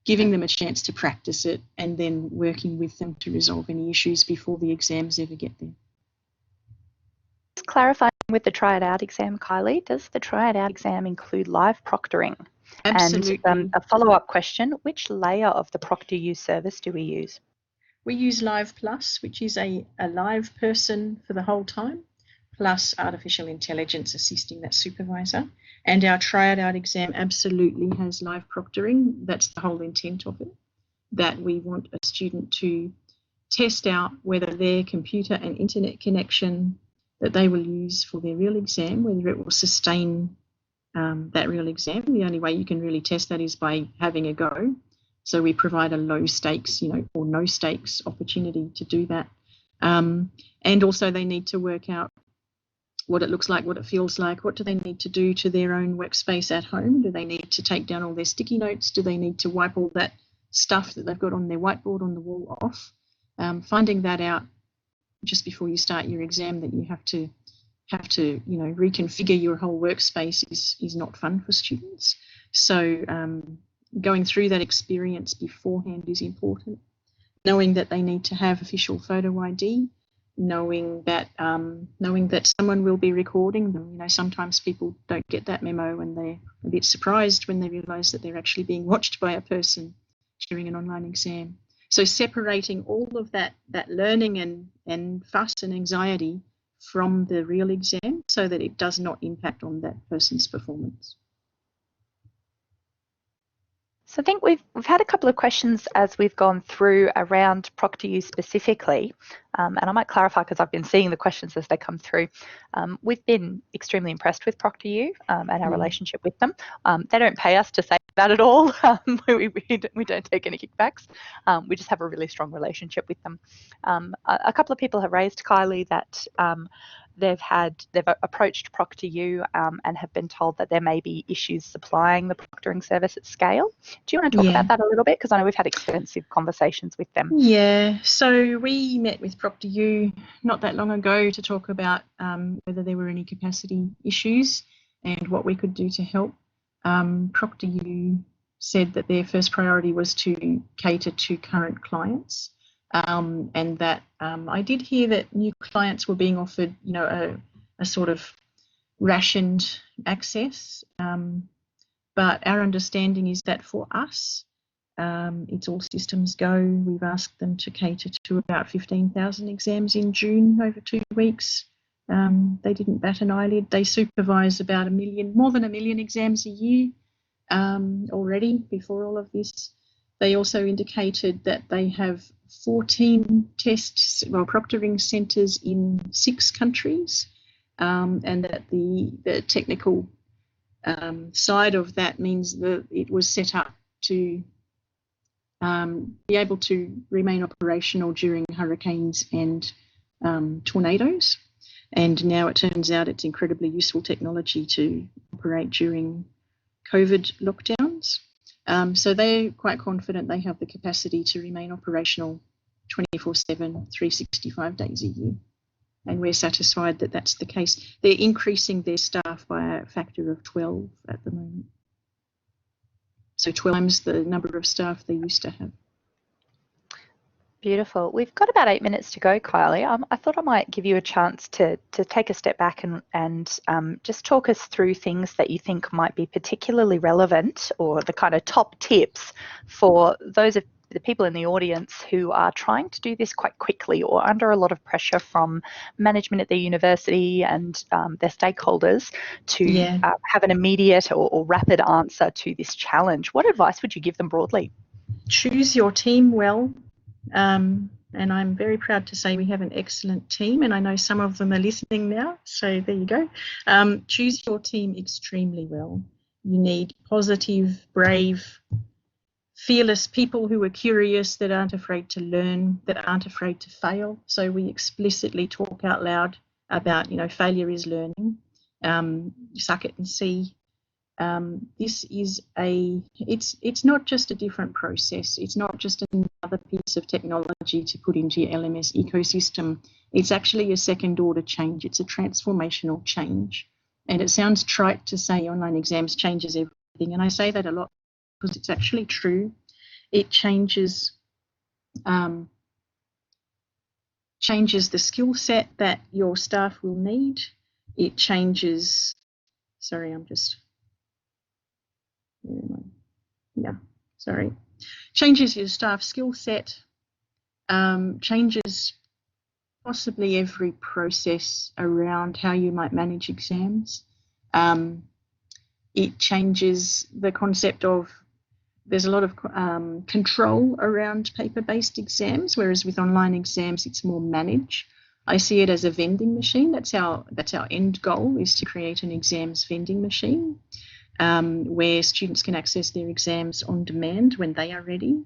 giving them a chance to practice it, and then working with them to resolve any issues before the exams ever get there. Just clarifying with the try it out exam, Kylie, does the try it out exam include live proctoring? Absolutely. And a follow-up question, which layer of the ProctorU service do we use? We use Live Plus, which is a live person for the whole time, plus artificial intelligence assisting that supervisor. And our try it out exam absolutely has live proctoring. That's the whole intent of it, that we want a student to test out whether their computer and internet connection that they will use for their real exam, whether it will sustain that real exam. The only way you can really test that is by having a go. So we provide a low stakes, or no stakes opportunity to do that. And also they need to work out what it looks like, what it feels like, what do they need to do to their own workspace at home? Do they need to take down all their sticky notes? Do they need to wipe all that stuff that they've got on their whiteboard on the wall off? Finding that out just before you start your exam, that you have to reconfigure your whole workspace is not fun for students. So going through that experience beforehand is important. Knowing that they need to have official photo ID, knowing that someone will be recording them. Sometimes people don't get that memo and they're a bit surprised when they realise that they're actually being watched by a person during an online exam. So separating all of that learning and fuss and anxiety from the real exam so that it does not impact on that person's performance. So I think we've had a couple of questions as we've gone through around ProctorU specifically, and I might clarify because I've been seeing the questions as they come through. We've been extremely impressed with ProctorU and our relationship with them. They don't pay us to say that at all. We don't take any kickbacks. We just have a really strong relationship with them. A couple of people have raised, Kylie, that they've approached ProctorU and have been told that there may be issues supplying the proctoring service at scale. Do you want to talk about that a little bit? Because I know we've had extensive conversations with them. Yeah, so we met with ProctorU not that long ago to talk about whether there were any capacity issues and what we could do to help. ProctorU said that their first priority was to cater to current clients. And that I did hear that new clients were being offered, you know, a sort of rationed access. But our understanding is that for us, it's all systems go. We've asked them to cater to about 15,000 exams in June over 2 weeks. They didn't bat an eyelid. They supervise about more than 1 million exams a year already before all of this. They also indicated that they have 14 proctoring centres in 6 countries, and that the technical side of that means that it was set up to be able to remain operational during hurricanes and tornadoes. And now it turns out it's incredibly useful technology to operate during COVID lockdowns. So they're quite confident they have the capacity to remain operational 24/7, 365 days a year. And we're satisfied that that's the case. They're increasing their staff by a factor of 12 at the moment. So 12 times the number of staff they used to have. Beautiful. We've got about 8 minutes to go, Kylie. I thought I might give you a chance to take a step back and just talk us through things that you think might be particularly relevant, or the kind of top tips for those of the people in the audience who are trying to do this quite quickly or under a lot of pressure from management at their university and their stakeholders to have an immediate or rapid answer to this challenge. What advice would you give them broadly? Choose your team well. And I'm very proud to say we have an excellent team, and I know some of them are listening now, so there you go. Choose your team extremely well. You need positive, brave, fearless people who are curious, that aren't afraid to learn, that aren't afraid to fail. So we explicitly talk out loud about, you know, failure is learning. Suck it and see. This is it's not just a different process. It's not just another piece of technology to put into your LMS ecosystem. It's actually a second order change. It's a transformational change. And it sounds trite to say online exams changes everything. And I say that a lot because it's actually true. It changes the skill set that your staff will need. It changes, changes your staff skill set, changes possibly every process around how you might manage exams. It changes the concept of, there's a lot of control around paper-based exams, whereas with online exams it's more managed. I see it as a vending machine. That's our end goal, is to create an exams vending machine. Where students can access their exams on demand when they are ready.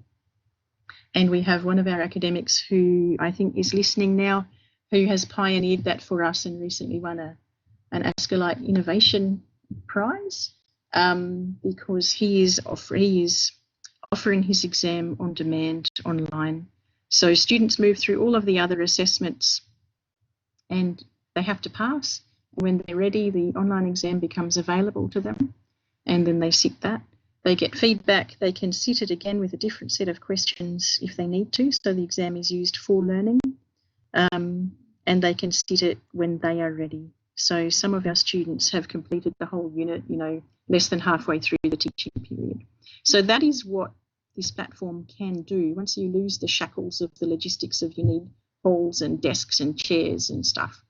And we have one of our academics who I think is listening now, who has pioneered that for us and recently won an Ascolite Innovation Prize, because he is offering his exam on demand online. So students move through all of the other assessments and they have to pass. When they're ready, the online exam becomes available to them. And then they sit that. They get feedback. They can sit it again with a different set of questions if they need to. So the exam is used for learning. And they can sit it when they are ready. So some of our students have completed the whole unit, you know, less than halfway through the teaching period. So that is what this platform can do. Once you lose the shackles of the logistics of you need halls and desks and chairs and stuff,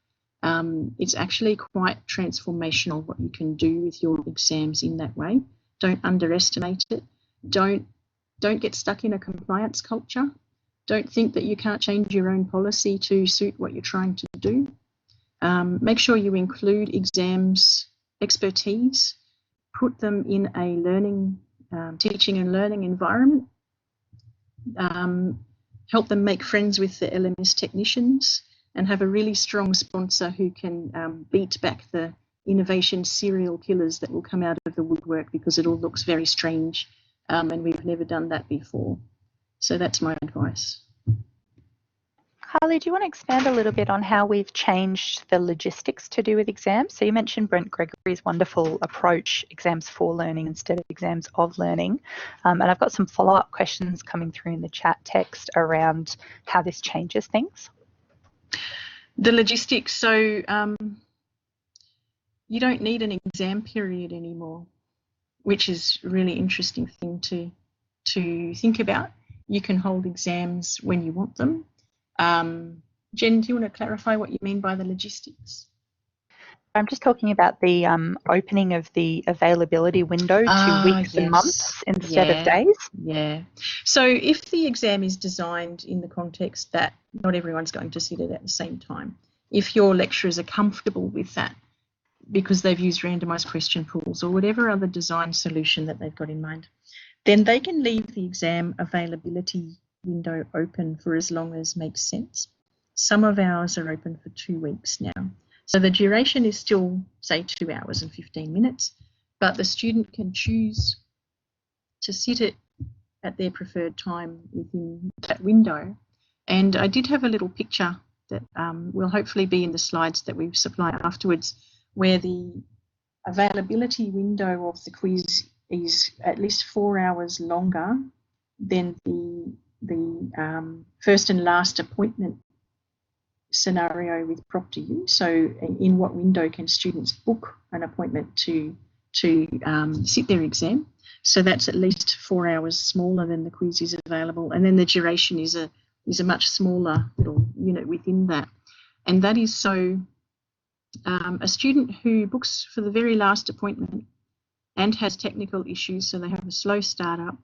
it's actually quite transformational what you can do with your exams in that way. Don't underestimate it. Don't get stuck in a compliance culture. Don't think that you can't change your own policy to suit what you're trying to do. Make sure you include exams expertise, put them in a learning, teaching and learning environment, help them make friends with the LMS technicians, and have a really strong sponsor who can beat back the innovation serial killers that will come out of the woodwork, because it all looks very strange and we've never done that before. So that's my advice. Kylie, do you want to expand a little bit on how we've changed the logistics to do with exams? So you mentioned Brent Gregory's wonderful approach, exams for learning instead of exams of learning. And I've got some follow-up questions coming through in the chat text around how this changes things. The logistics, so you don't need an exam period anymore, which is a really interesting thing to think about. You can hold exams when you want them. Jen, do you want to clarify what you mean by the logistics? I'm just talking about the opening of the availability window to weeks and months instead of days. Yeah. So if the exam is designed in the context that not everyone's going to sit it at the same time, if your lecturers are comfortable with that because they've used randomised question pools or whatever other design solution that they've got in mind, then they can leave the exam availability window open for as long as makes sense. Some of ours are open for 2 weeks now. So the duration is still, say, 2 hours and 15 minutes, but the student can choose to sit it at their preferred time within that window. And I did have a little picture that will hopefully be in the slides that we supply afterwards, where the availability window of the quiz is at least 4 hours longer than the first and last appointment scenario with ProctorU. So in what window can students book an appointment to sit their exam? So that's at least 4 hours smaller than the quiz is available. And then the duration is a much smaller little unit within that. And that is so a student who books for the very last appointment and has technical issues, so they have a slow startup,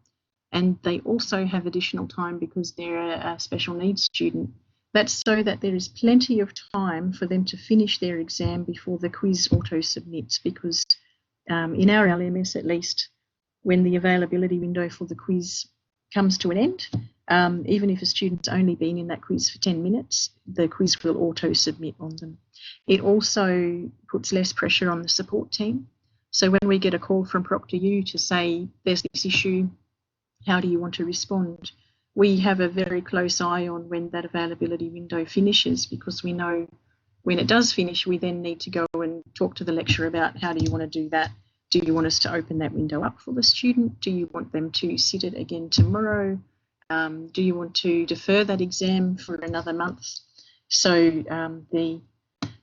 and they also have additional time because they're a special needs student. That's so that there is plenty of time for them to finish their exam before the quiz auto-submits, because in our LMS at least, when the availability window for the quiz comes to an end, even if a student's only been in that quiz for 10 minutes, the quiz will auto-submit on them. It also puts less pressure on the support team. So when we get a call from ProctorU to say, there's this issue, how do you want to respond? We have a very close eye on when that availability window finishes, because we know when it does finish, we then need to go and talk to the lecturer about how do you want to do that? Do you want us to open that window up for the student? Do you want them to sit it again tomorrow? Do you want to defer that exam for another month? So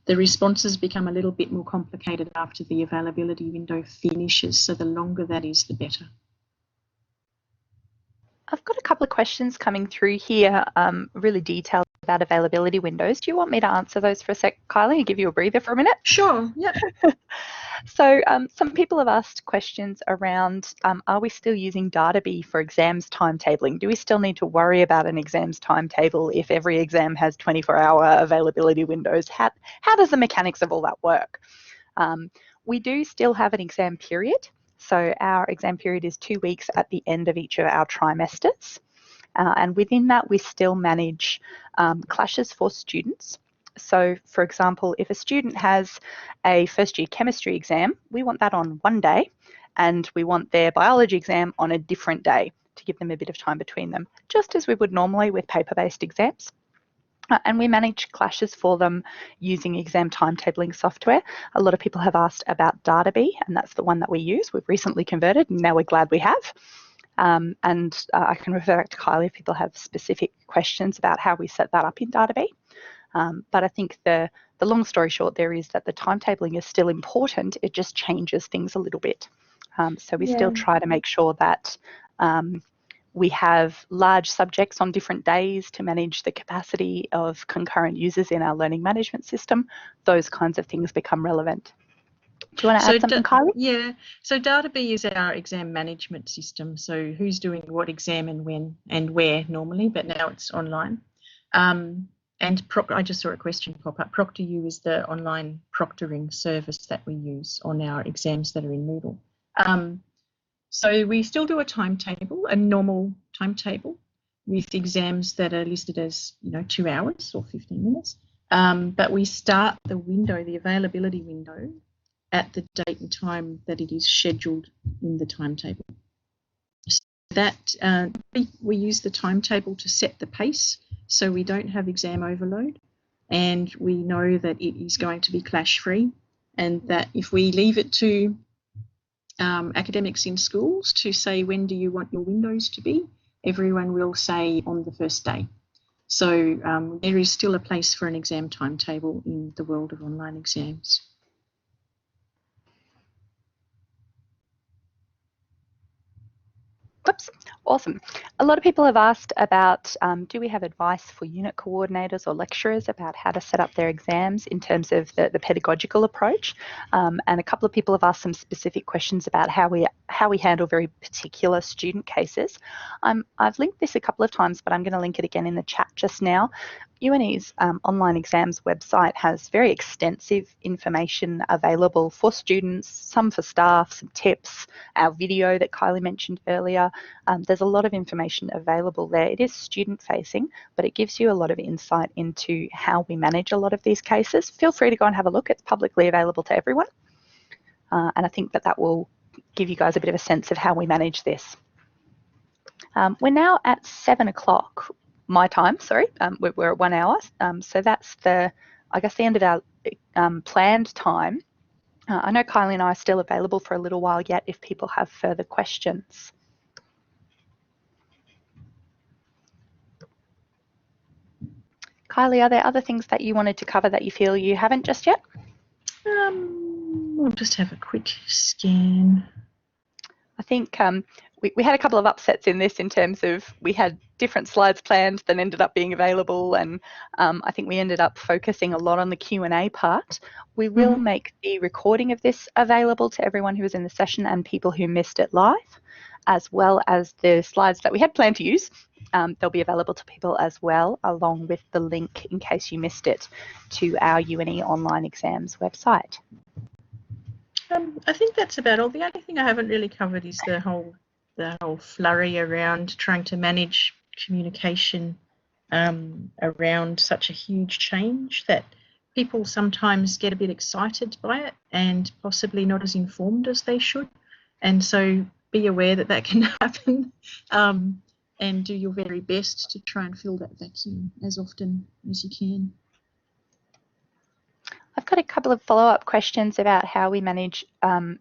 the responses become a little bit more complicated after the availability window finishes. So the longer that is, the better. I've got a couple of questions coming through here, really detailed about availability windows. Do you want me to answer those for a sec, Kylie, and give you a breather for a minute? Sure, yep. So some people have asked questions around, are we still using DataB for exams timetabling? Do we still need to worry about an exams timetable if every exam has 24-hour availability windows? How does the mechanics of all that work? We do still have an exam period. So our exam period is 2 weeks at the end of each of our trimesters. And within that, we still manage clashes for students. So, for example, if a student has a first-year chemistry exam, we want that on one day, and we want their biology exam on a different day to give them a bit of time between them, just as we would normally with paper-based exams. And we manage clashes for them using exam timetabling software. A lot of people have asked about DataB, and that's the one that we use. We've recently converted, and now we're glad we have. I can refer back to Kylie if people have specific questions about how we set that up in DataB. But I think the long story short there is that the timetabling is still important. It just changes things a little bit. So we still try to make sure that we have large subjects on different days to manage the capacity of concurrent users in our learning management system. Those kinds of things become relevant. Do you want to add something, Kylie? Yeah, so DataB is our exam management system. So who's doing what exam and when and where normally, but now it's online. And I just saw a question pop up. ProctorU is the online proctoring service that we use on our exams that are in Moodle. So we still do a timetable, a normal timetable, with exams that are listed as 2 hours or 15 minutes. But we start the window, the availability window, at the date and time that it is scheduled in the timetable. So that we use the timetable to set the pace, so we don't have exam overload, and we know that it is going to be clash-free, and that if we leave it to academics in schools to say, when do you want your windows to be, everyone will say on the first day. So there is still a place for an exam timetable in the world of online exams. Oops, awesome. A lot of people have asked about, do we have advice for unit coordinators or lecturers about how to set up their exams in terms of the pedagogical approach? And a couple of people have asked some specific questions about how we handle very particular student cases. I've linked this a couple of times, but I'm going to link it again in the chat just now. UNE's online exams website has very extensive information available for students, some for staff, some tips, our video that Kylie mentioned earlier. There's a lot of information available there. It is student facing, but it gives you a lot of insight into how we manage a lot of these cases. Feel free to go and have a look. It's publicly available to everyone. And I think that will give you guys a bit of a sense of how we manage this. We're now at 7 o'clock. My time, sorry, we're at 1 hour. So that's I guess the end of our planned time. I know Kylie and I are still available for a little while yet if people have further questions. Kylie, are there other things that you wanted to cover that you feel you haven't just yet? We'll just have a quick scan. I think we had a couple of upsets in this in terms of we had different slides planned that ended up being available, and I think we ended up focusing a lot on the Q&A part. We will make the recording of this available to everyone who was in the session and people who missed it live, as well as the slides that we had planned to use. They'll be available to people as well, along with the link, in case you missed it, to our UNE online exams website. I think that's about all. The only thing I haven't really covered is the whole flurry around trying to manage communication around such a huge change, that people sometimes get a bit excited by it and possibly not as informed as they should. And so be aware that that can happen, and do your very best to try and fill that vacuum as often as you can. I've got a couple of follow-up questions about how we manage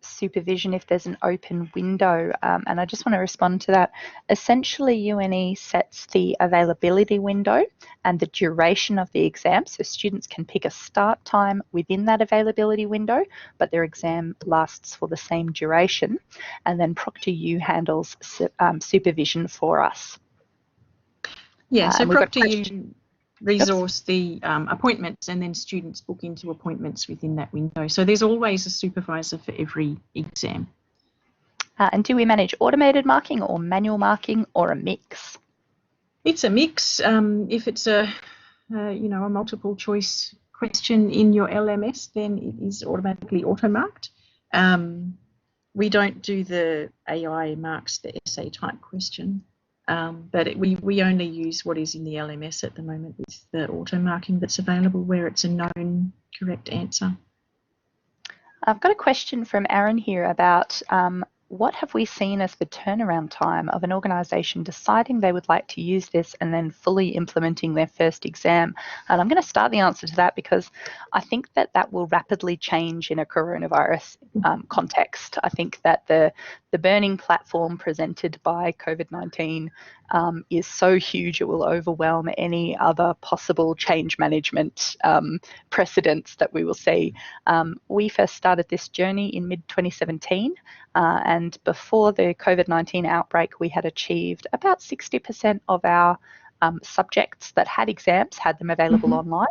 supervision if there's an open window, and I just want to respond to that. Essentially, UNE sets the availability window and the duration of the exam, so students can pick a start time within that availability window, but their exam lasts for the same duration, and then ProctorU handles supervision for us. Yeah, so ProctorU resource the appointments, and then students book into appointments within that window. So there's always a supervisor for every exam. And do we manage automated marking or manual marking, or a mix? It's a mix. If it's a multiple choice question in your LMS, then it is automatically auto-marked. We don't do the AI marks the essay type question. But we only use what is in the LMS at the moment with the auto marking that's available, where it's a known correct answer. I've got a question from Aaron here about what have we seen as the turnaround time of an organisation deciding they would like to use this and then fully implementing their first exam? And I'm going to start the answer to that because I think that will rapidly change in a coronavirus context. I think that the burning platform presented by COVID-19 is so huge it will overwhelm any other possible change management precedents that we will see. We first started this journey in mid-2017, and before the COVID-19 outbreak, we had achieved about 60% of our subjects that had exams had them available online.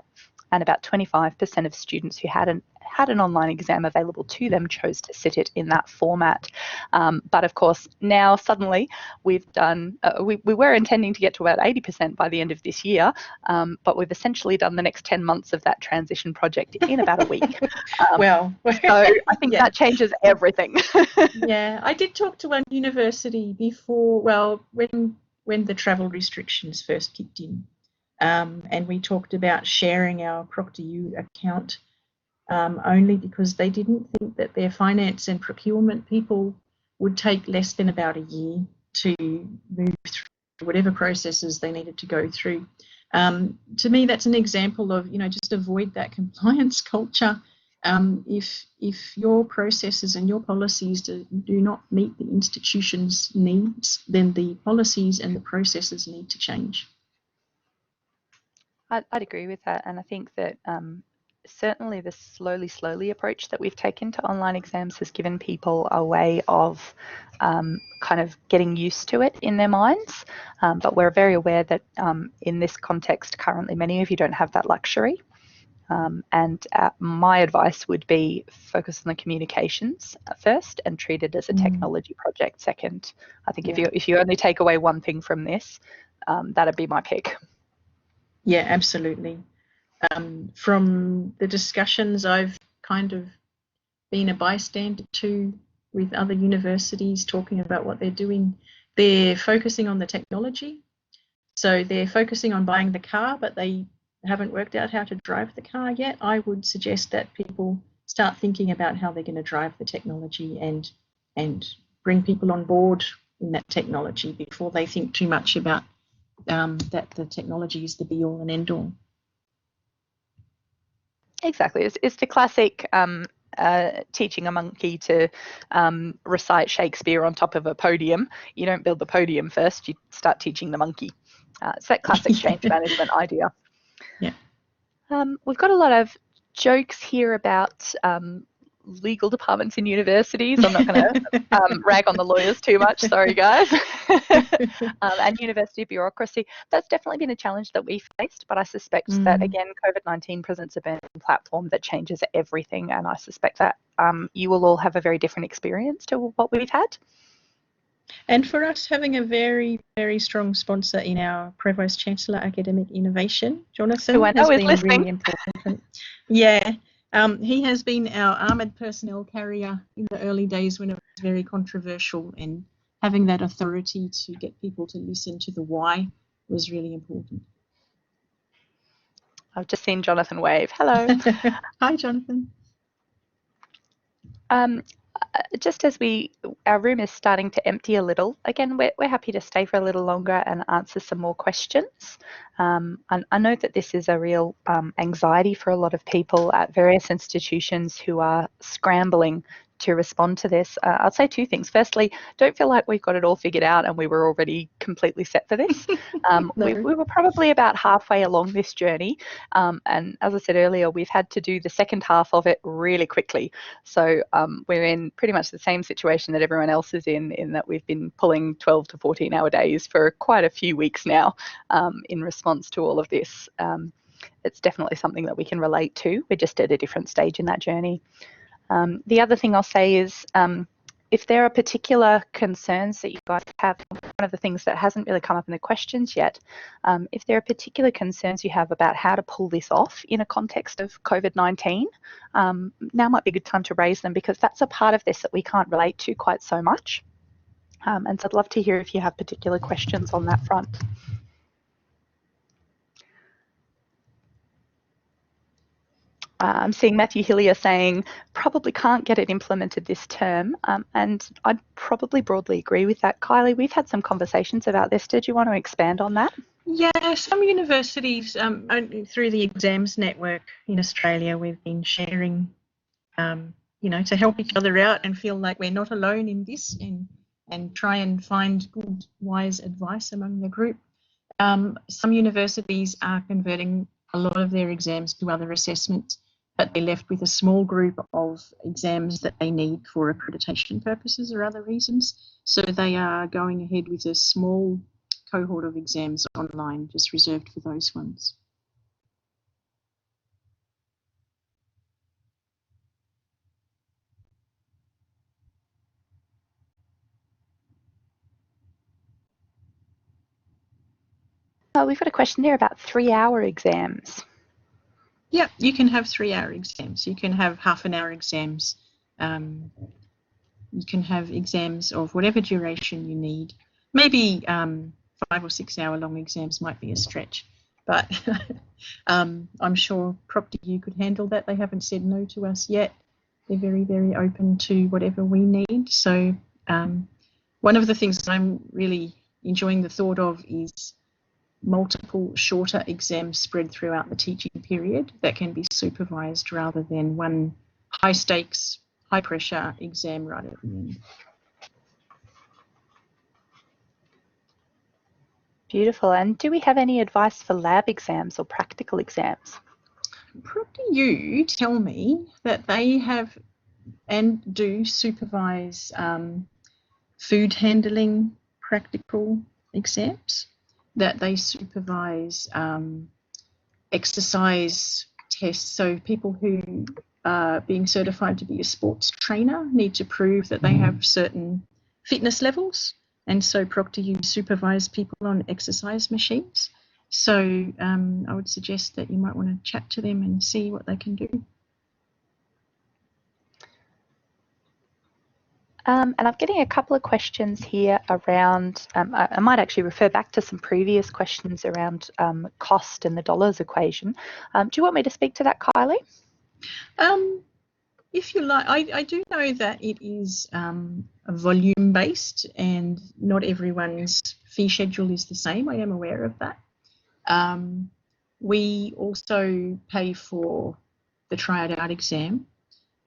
and about 25% of students who had an online exam available to them chose to sit it in that format. But of course, now suddenly we've done, we were intending to get to about 80% by the end of this year, but we've essentially done the next 10 months of that transition project in about a week. Well, so I think that changes everything. Yeah, I did talk to one university before, well, when the travel restrictions first kicked in, and we talked about sharing our ProctorU account only because they didn't think that their finance and procurement people would take less than about a year to move through whatever processes they needed to go through. To me, that's an example of, just avoid that compliance culture. If your processes and your policies do not meet the institution's needs, then the policies and the processes need to change. I'd agree with that, and I think that certainly the slowly approach that we've taken to online exams has given people a way of kind of getting used to it in their minds, but we're very aware that in this context currently many of you don't have that luxury. And my advice would be focus on the communications first and treat it as a technology project second. I think if you only take away one thing from this, that'd be my pick. Yeah, absolutely. From the discussions I've kind of been a bystander to with other universities talking about what they're doing, they're focusing on the technology. So they're focusing on buying the car, but they haven't worked out how to drive the car yet. I would suggest that people start thinking about how they're going to drive the technology and bring people on board in that technology before they think too much about that the technology is the be-all and end-all. Exactly. It's the classic teaching a monkey to recite Shakespeare on top of a podium. You don't build the podium first, you start teaching the monkey. It's that classic change management idea. Yeah. We've got a lot of jokes here about legal departments in universities. I'm not going to rag on the lawyers too much, sorry guys. And university bureaucracy. That's definitely been a challenge that we faced, but I suspect that, again, COVID-19 presents a burning platform that changes everything, and I suspect that you will all have a very different experience to what we've had. And for us, having a very, very strong sponsor in our Provost Chancellor Academic Innovation, Jonathan, who I know has is been listening. really important. Yeah, he has been our armoured personnel carrier in the early days when it was very controversial, and having that authority to get people to listen to the why was really important. I've just seen Jonathan wave. Hello. Hi, Jonathan. Just as our room is starting to empty a little, again, we're happy to stay for a little longer and answer some more questions. And I know that this is a real anxiety for a lot of people at various institutions who are scrambling to respond to this. I'll say two things. Firstly, don't feel like we've got it all figured out and we were already completely set for this. No. we were probably about halfway along this journey. And as I said earlier, we've had to do the second half of it really quickly. So we're in pretty much the same situation that everyone else is in that we've been pulling 12 to 14 hour days for quite a few weeks now in response to all of this. It's definitely something that we can relate to. We're just at a different stage in that journey. The other thing I'll say is if there are particular concerns that you guys have, one of the things that hasn't really come up in the questions yet, if there are particular concerns you have about how to pull this off in a context of COVID-19, now might be a good time to raise them, because that's a part of this that we can't relate to quite so much. And so I'd love to hear if you have particular questions on that front. I'm seeing Matthew Hillier saying probably can't get it implemented this term, and I'd probably broadly agree with that. Kylie, we've had some conversations about this. Did you want to expand on that? Yeah, some universities, through the exams network in Australia, we've been sharing, to help each other out and feel like we're not alone in this, and try and find good, wise advice among the group. Some universities are converting a lot of their exams to other assessments, but they're left with a small group of exams that they need for accreditation purposes or other reasons. So they are going ahead with a small cohort of exams online, just reserved for those ones. We've got a question here about 3-hour exams. Yeah, you can have 3-hour exams. You can have half-an-hour exams. You can have exams of whatever duration you need. Maybe 5 or 6 hour long exams might be a stretch, but I'm sure ProctorU could handle that. They haven't said no to us yet. They're very, very open to whatever we need. So one of the things that I'm really enjoying the thought of is multiple shorter exams spread throughout the teaching period that can be supervised rather than one high stakes, high pressure exam right at the end. Beautiful. And do we have any advice for lab exams or practical exams? ProctorU tell me that they have and do supervise food handling practical exams, that they supervise exercise tests. So people who are being certified to be a sports trainer need to prove that they have certain fitness levels, and so ProctorU supervise people on exercise machines. So I would suggest that you might want to chat to them and see what they can do. And I'm getting a couple of questions here around, I might actually refer back to some previous questions around cost and the dollars equation. Do you want me to speak to that, Kylie? If you like, I do know that it is volume based and not everyone's fee schedule is the same. I am aware of that. We also pay for the try it out exam.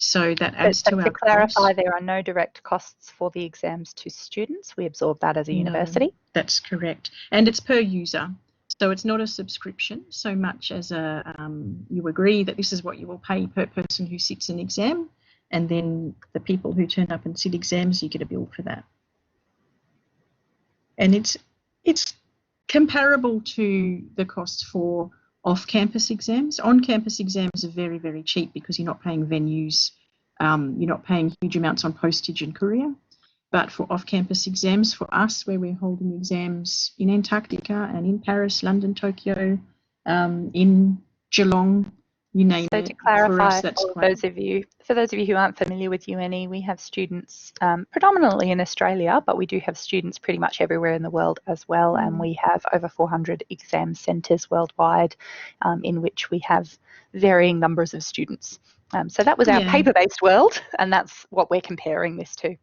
So that adds to our cost. To clarify, there are no direct costs for the exams to students. We absorb that as a university. That's correct. And it's per user. So it's not a subscription so much as you agree that this is what you will pay per person who sits an exam. And then the people who turn up and sit exams, you get a bill for that. And it's comparable to the cost for off-campus exams. On-campus exams are very, very cheap because you're not paying venues, you're not paying huge amounts on postage and courier. But for off-campus exams, for us, where we're holding exams in Antarctica and in Paris, London, Tokyo, in Geelong, you name it. So to clarify, for us, that's for those of you who aren't familiar with UNE, we have students predominantly in Australia, but we do have students pretty much everywhere in the world as well. And we have over 400 exam centres worldwide in which we have varying numbers of students. So that was our paper-based world, and that's what we're comparing this to.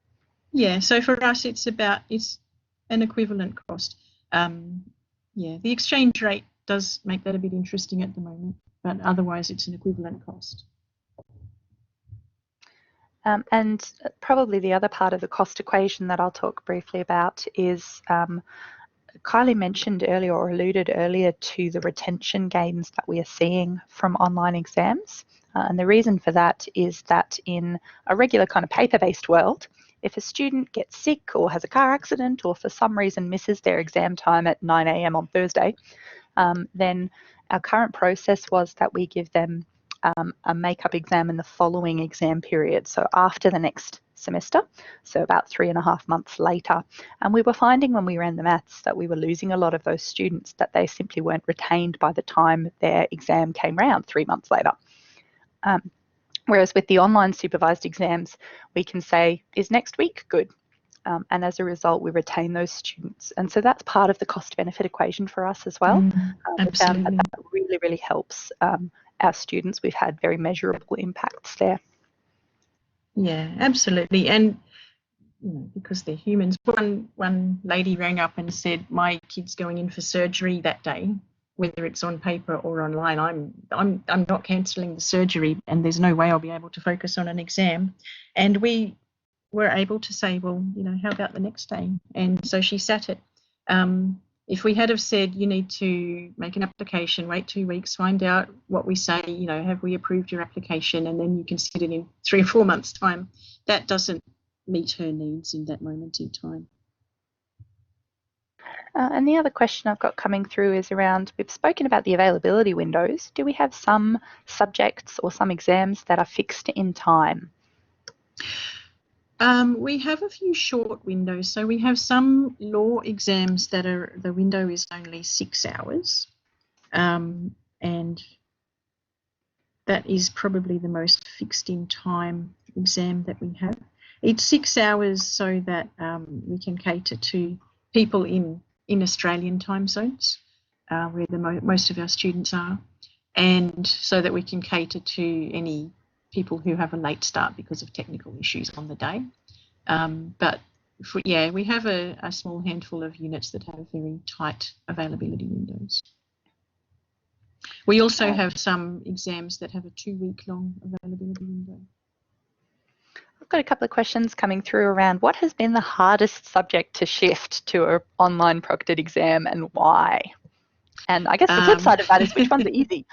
Yeah, so for us, it's an equivalent cost. The exchange rate does make that a bit interesting at the moment, but otherwise it's an equivalent cost. And probably the other part of the cost equation that I'll talk briefly about is Kylie mentioned earlier or alluded earlier to the retention gains that we are seeing from online exams. And the reason for that is that in a regular kind of paper-based world, if a student gets sick or has a car accident or for some reason misses their exam time at 9 a.m. on Thursday, then our current process was that we give them a make-up exam in the following exam period, so after the next semester, so about 3.5 months later. And we were finding when we ran the maths that we were losing a lot of those students, that they simply weren't retained by the time their exam came round 3 months later. Whereas with the online supervised exams, we can say, is next week good? And as a result, we retain those students. And so that's part of the cost-benefit equation for us as well. We found that really, really helps our students. We've had very measurable impacts there. Yeah, absolutely. And because they're humans, one lady rang up and said, my kid's going in for surgery that day, whether it's on paper or online. I'm not cancelling the surgery, and there's no way I'll be able to focus on an exam. And we were able to say, well, how about the next day? And so she sat it. If we had have said, you need to make an application, wait 2 weeks, find out what we say, have we approved your application, and then you can sit it in 3 or 4 months' time, that doesn't meet her needs in that moment in time. And the other question I've got coming through is around, we've spoken about the availability windows. Do we have some subjects or some exams that are fixed in time? We have a few short windows. So we have some law exams that the window is only 6 hours. And that is probably the most fixed in time exam that we have. It's 6 hours so that we can cater to people in Australian time zones, where most of our students are, and so that we can cater to any people who have a late start because of technical issues on the day. But we have a small handful of units that have very tight availability windows. We also have some exams that have a 2-week-long availability window. I've got a couple of questions coming through around what has been the hardest subject to shift to an online proctored exam and why? And I guess the flip side of that is which one's easy?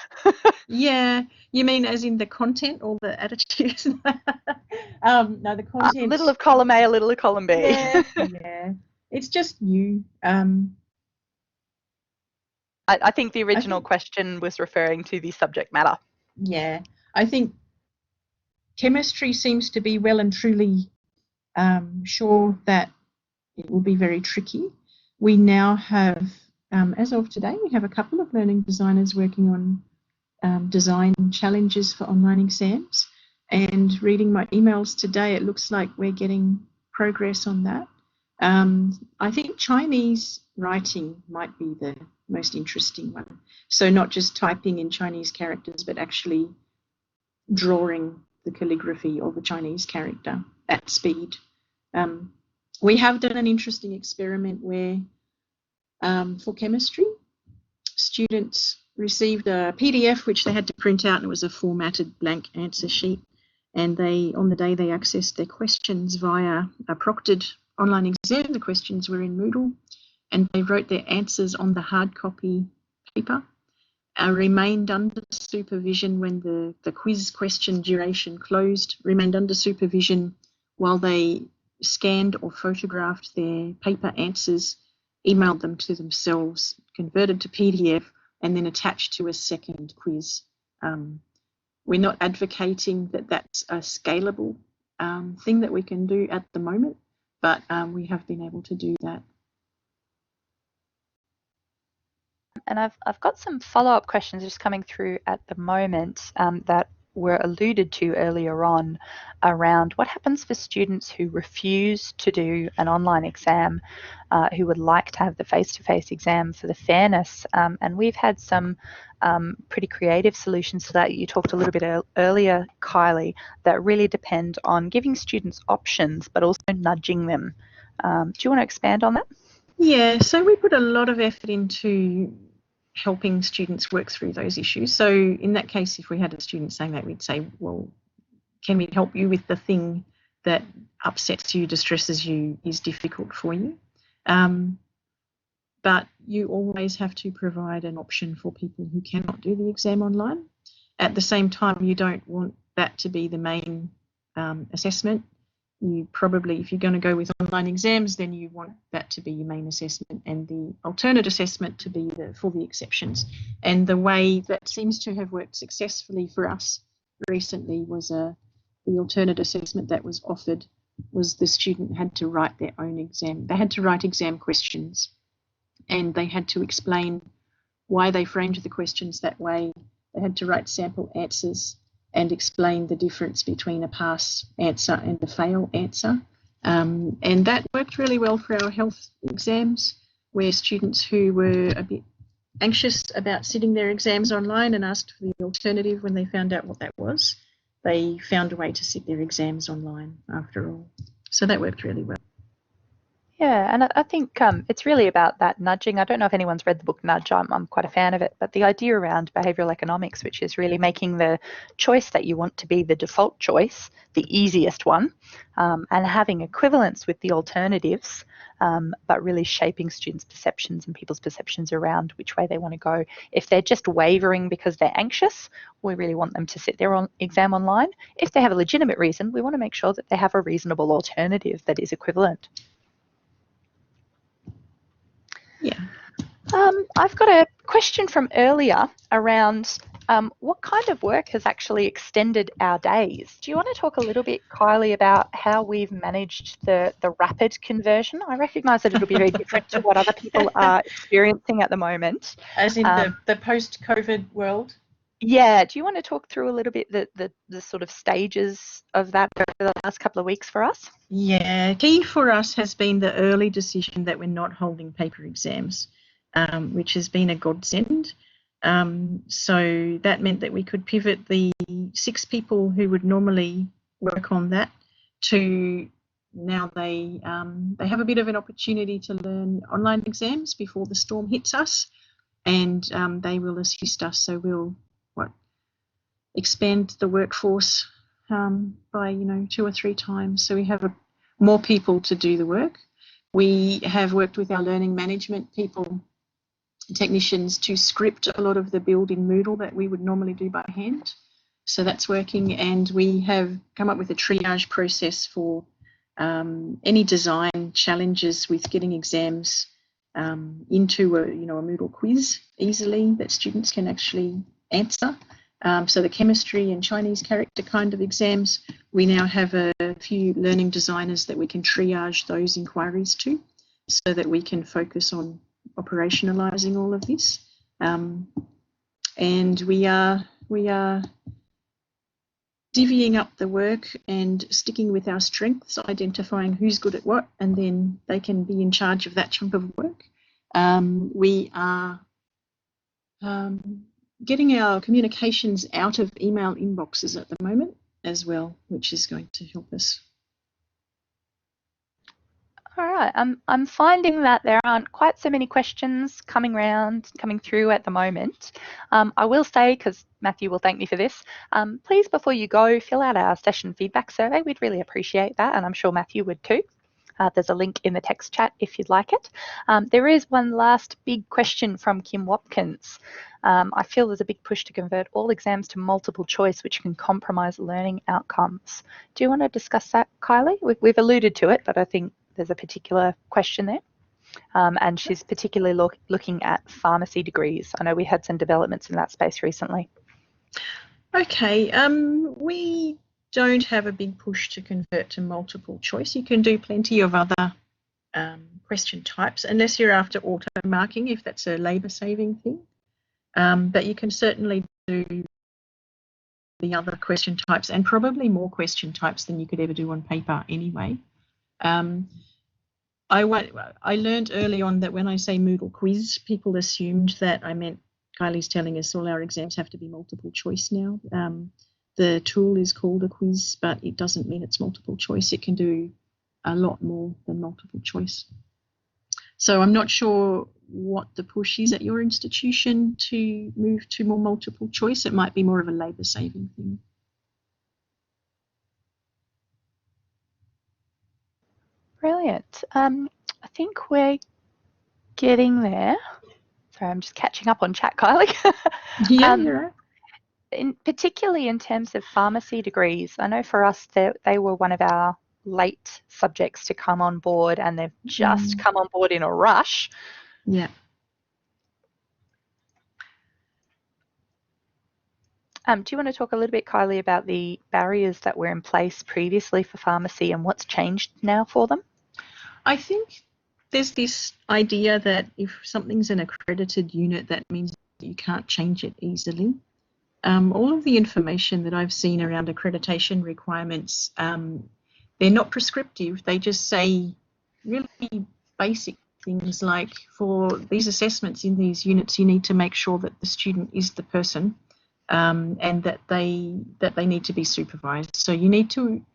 Yeah, you mean as in the content or the attitudes? No, the content. A little of column A, a little of column B. Yeah. It's just new. I think the original question was referring to the subject matter. Yeah, I think chemistry seems to be well and truly sure that it will be very tricky. We now have, as of today, we have a couple of learning designers working on design challenges for online exams. And reading my emails today, it looks like we're getting progress on that. I think Chinese writing might be the most interesting one. So not just typing in Chinese characters, but actually drawing the calligraphy of a Chinese character at speed. We have done an interesting experiment where, for chemistry, students received a PDF which they had to print out, and it was a formatted blank answer sheet. And on the day they accessed their questions via a proctored online exam. The questions were in Moodle, and they wrote their answers on the hard copy paper, remained under supervision when the quiz question duration closed, remained under supervision while they scanned or photographed their paper answers, emailed them to themselves, converted to PDF, and then attached to a second quiz. We're not advocating that that's a scalable thing that we can do at the moment, but we have been able to do that. And I've got some follow-up questions just coming through at the moment that were alluded to earlier on around what happens for students who refuse to do an online exam, who would like to have the face-to-face exam for the fairness. And we've had some pretty creative solutions to that. You talked a little bit earlier, Kylie, that really depend on giving students options, but also nudging them. Do you want to expand on that? Yeah, so we put a lot of effort into helping students work through those issues. So in that case, if we had a student saying that, we'd say, well, can we help you with the thing that upsets you, distresses you, is difficult for you? But you always have to provide an option for people who cannot do the exam online. At the same time, you don't want that to be the main assessment. You probably, if you're going to go with online exams, then you want that to be your main assessment and the alternate assessment to be for the exceptions. And the way that seems to have worked successfully for us recently was the alternate assessment that was offered was the student had to write their own exam. They had to write exam questions, and they had to explain why they framed the questions that way. They had to write sample answers and explain the difference between a pass answer and a fail answer. And that worked really well for our health exams, where students who were a bit anxious about sitting their exams online and asked for the alternative when they found out what that was, they found a way to sit their exams online after all. So that worked really well. Yeah, and I think it's really about that nudging. I don't know if anyone's read the book Nudge. I'm quite a fan of it. But the idea around behavioural economics, which is really making the choice that you want to be the default choice, the easiest one, and having equivalence with the alternatives, but really shaping students' perceptions and people's perceptions around which way they want to go. If they're just wavering because they're anxious, we really want them to sit their exam online. If they have a legitimate reason, we want to make sure that they have a reasonable alternative that is equivalent. Yeah. I've got a question from earlier around What kind of work has actually extended our days? Do you want to talk a little bit, Kylie, about how we've managed the rapid conversion? I recognise that it'll be very different to what other people are experiencing at the moment. As in the post-COVID world? Yeah, do you want to talk through a little bit the sort of stages of that over the last couple of weeks for us? Yeah, key for us has been the early decision that we're not holding paper exams, which has been a godsend. So that meant that we could pivot the 6 people who would normally work on that to now they have a bit of an opportunity to learn online exams before the storm hits us, and they will assist us. So we'll expand the workforce by 2 or 3 times. So we have more people to do the work. We have worked with our learning management people, technicians, to script a lot of the build in Moodle that we would normally do by hand. So that's working, and we have come up with a triage process for any design challenges with getting exams into a Moodle quiz easily that students can actually answer. So the chemistry and Chinese character kind of exams, we now have a few learning designers that we can triage those inquiries to, so that we can focus on operationalising all of this. And we are divvying up the work and sticking with our strengths, identifying who's good at what, and then they can be in charge of that chunk of work. We are getting our communications out of email inboxes at the moment as well, which is going to help us. All right, I'm finding that there aren't quite so many questions coming through at the moment. I will say, because Matthew will thank me for this, please, before you go, fill out our session feedback survey. We'd really appreciate that, and I'm sure Matthew would too. There's a link in the text chat if you'd like it. There is one last big question from Kim Watkins. I feel there's a big push to convert all exams to multiple choice, which can compromise learning outcomes. Do you want to discuss that, Kylie? We've alluded to it, but I think there's a particular question there. And she's particularly looking at pharmacy degrees. I know we had some developments in that space recently. Okay, we don't have a big push to convert to multiple choice. You can do plenty of other question types, unless you're after auto marking, if that's a labour saving thing. But you can certainly do the other question types, and probably more question types than you could ever do on paper anyway. I learned early on that when I say Moodle quiz, people assumed that I meant Kylie's telling us all our exams have to be multiple choice now. The tool is called a quiz, but it doesn't mean it's multiple choice. It can do a lot more than multiple choice. So I'm not sure what the push is at your institution to move to more multiple choice. It might be more of a labour saving thing. Brilliant. I think we're getting there. Sorry, I'm just catching up on chat, Kylie. Yeah, you're right. Particularly in terms of pharmacy degrees, I know for us they were one of our late subjects to come on board, and they've just come on board in a rush. Yeah. Do you want to talk a little bit, Kylie, about the barriers that were in place previously for pharmacy and what's changed now for them? I think there's this idea that if something's an accredited unit, that means you can't change it easily. All of the information that I've seen around accreditation requirements, they're not prescriptive. They just say really basic things like, for these assessments in these units, you need to make sure that the student is the person, and that they need to be supervised. So you need to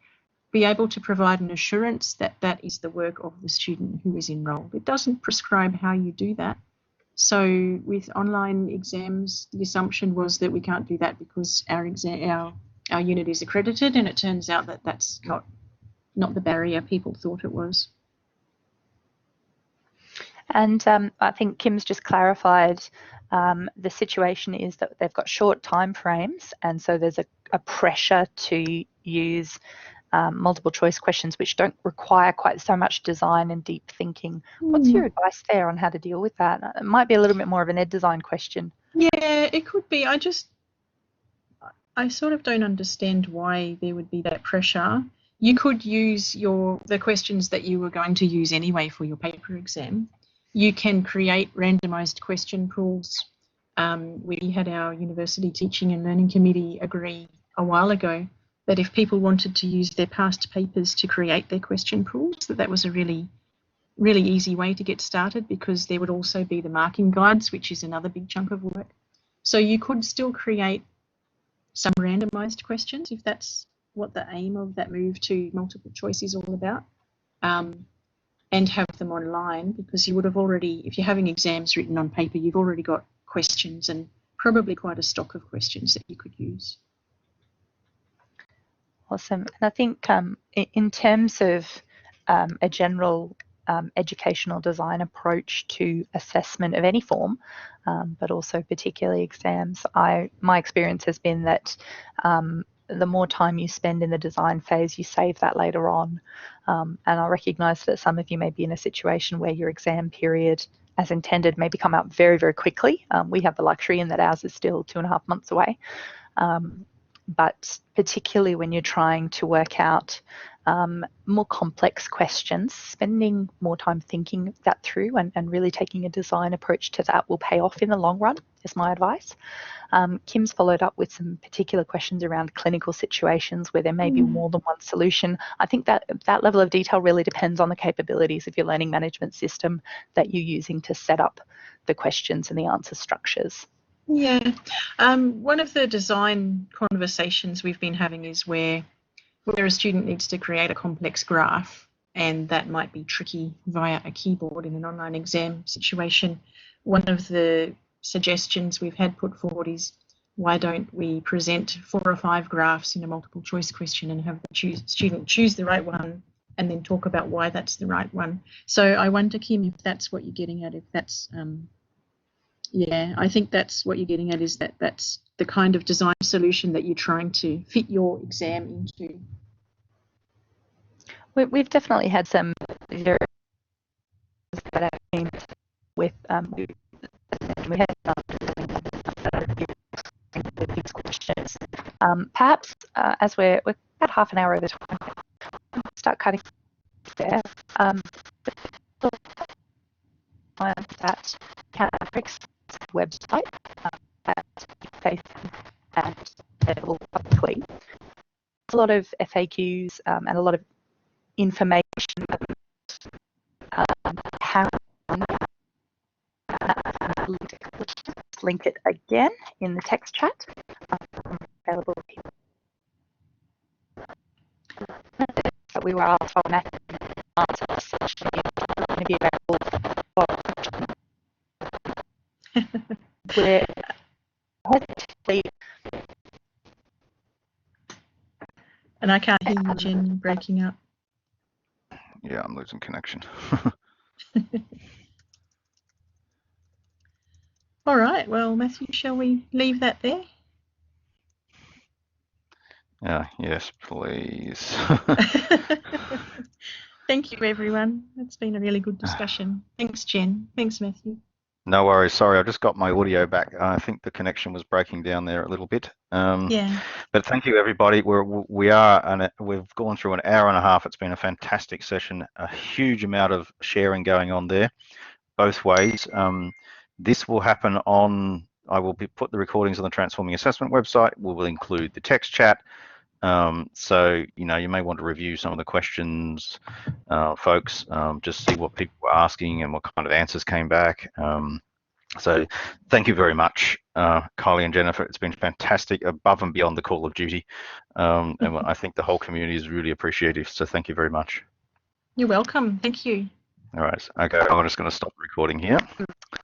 be able to provide an assurance that that is the work of the student who is enrolled. It doesn't prescribe how you do that. So with online exams, the assumption was that we can't do that because our unit is accredited, and it turns out that that's not the barrier people thought it was. And I think Kim's just clarified the situation is that they've got short time frames, and so there's a pressure to use multiple choice questions which don't require quite so much design and deep thinking. What's your advice there on how to deal with that? It might be a little bit more of an ed design question. Yeah, it could be. I just I sort of don't understand why there would be that pressure. You could use the questions that you were going to use anyway for your paper exam. You can create randomised question pools. We had our university teaching and learning committee agree a while ago that if people wanted to use their past papers to create their question pools, that was a really easy way to get started, because there would also be the marking guides, which is another big chunk of work. So you could still create some randomised questions if that's what the aim of that move to multiple choice is all about, and have them online, because you would have already, if you're having exams written on paper, you've already got questions and probably quite a stock of questions that you could use. Awesome. And I think in terms of a general educational design approach to assessment of any form, but also particularly exams, my experience has been that the more time you spend in the design phase, you save that later on. And I recognise that some of you may be in a situation where your exam period, as intended, may come up very, very quickly. We have the luxury in that ours is still 2.5 months away. But particularly when you're trying to work out more complex questions, spending more time thinking that through and really taking a design approach to that will pay off in the long run, is my advice. Kim's followed up with some particular questions around clinical situations where there may be more than one solution. I think that level of detail really depends on the capabilities of your learning management system that you're using to set up the questions and the answer structures. Yeah, one of the design conversations we've been having is where a student needs to create a complex graph, and that might be tricky via a keyboard in an online exam situation. One of the suggestions we've had put forward is, why don't we present 4 or 5 graphs in a multiple choice question and have the student choose the right one and then talk about why that's the right one. So I wonder, Kim, if that's what you're getting at, if that's... Yeah, I think that's what you're getting at, is that's the kind of design solution that you're trying to fit your exam into. We've definitely had some that have been with we had these questions. Perhaps as we're about half an hour over time, start cutting there. That Cantrix website at Facebook and available publicly. There's a lot of FAQs and a lot of information how link it again in the text chat. Available here. We were asked by Matthew to answer this session. It's going to be available. We're hopefully. And I can't hear you, Jen, you're breaking up. Yeah, I'm losing connection. All right, well, Matthew, shall we leave that there? Yes, please. Thank you, everyone. It's been a really good discussion. Thanks, Jen. Thanks, Matthew. No worries. Sorry, I just got my audio back. I think the connection was breaking down there a little bit. Yeah. But thank you, everybody. We've gone through an hour and a half. It's been a fantastic session. A huge amount of sharing going on there, both ways. This will happen on. I will put the recordings on the Transforming Assessment website. We will include the text chat. So you may want to review some of the questions, folks. Just see what people were asking and what kind of answers came back. So thank you very much, Kylie and Jennifer. It's been fantastic, above and beyond the call of duty, and I think the whole community is really appreciative. So thank you very much. You're welcome. Thank you. All right. Okay, I'm just going to stop recording here.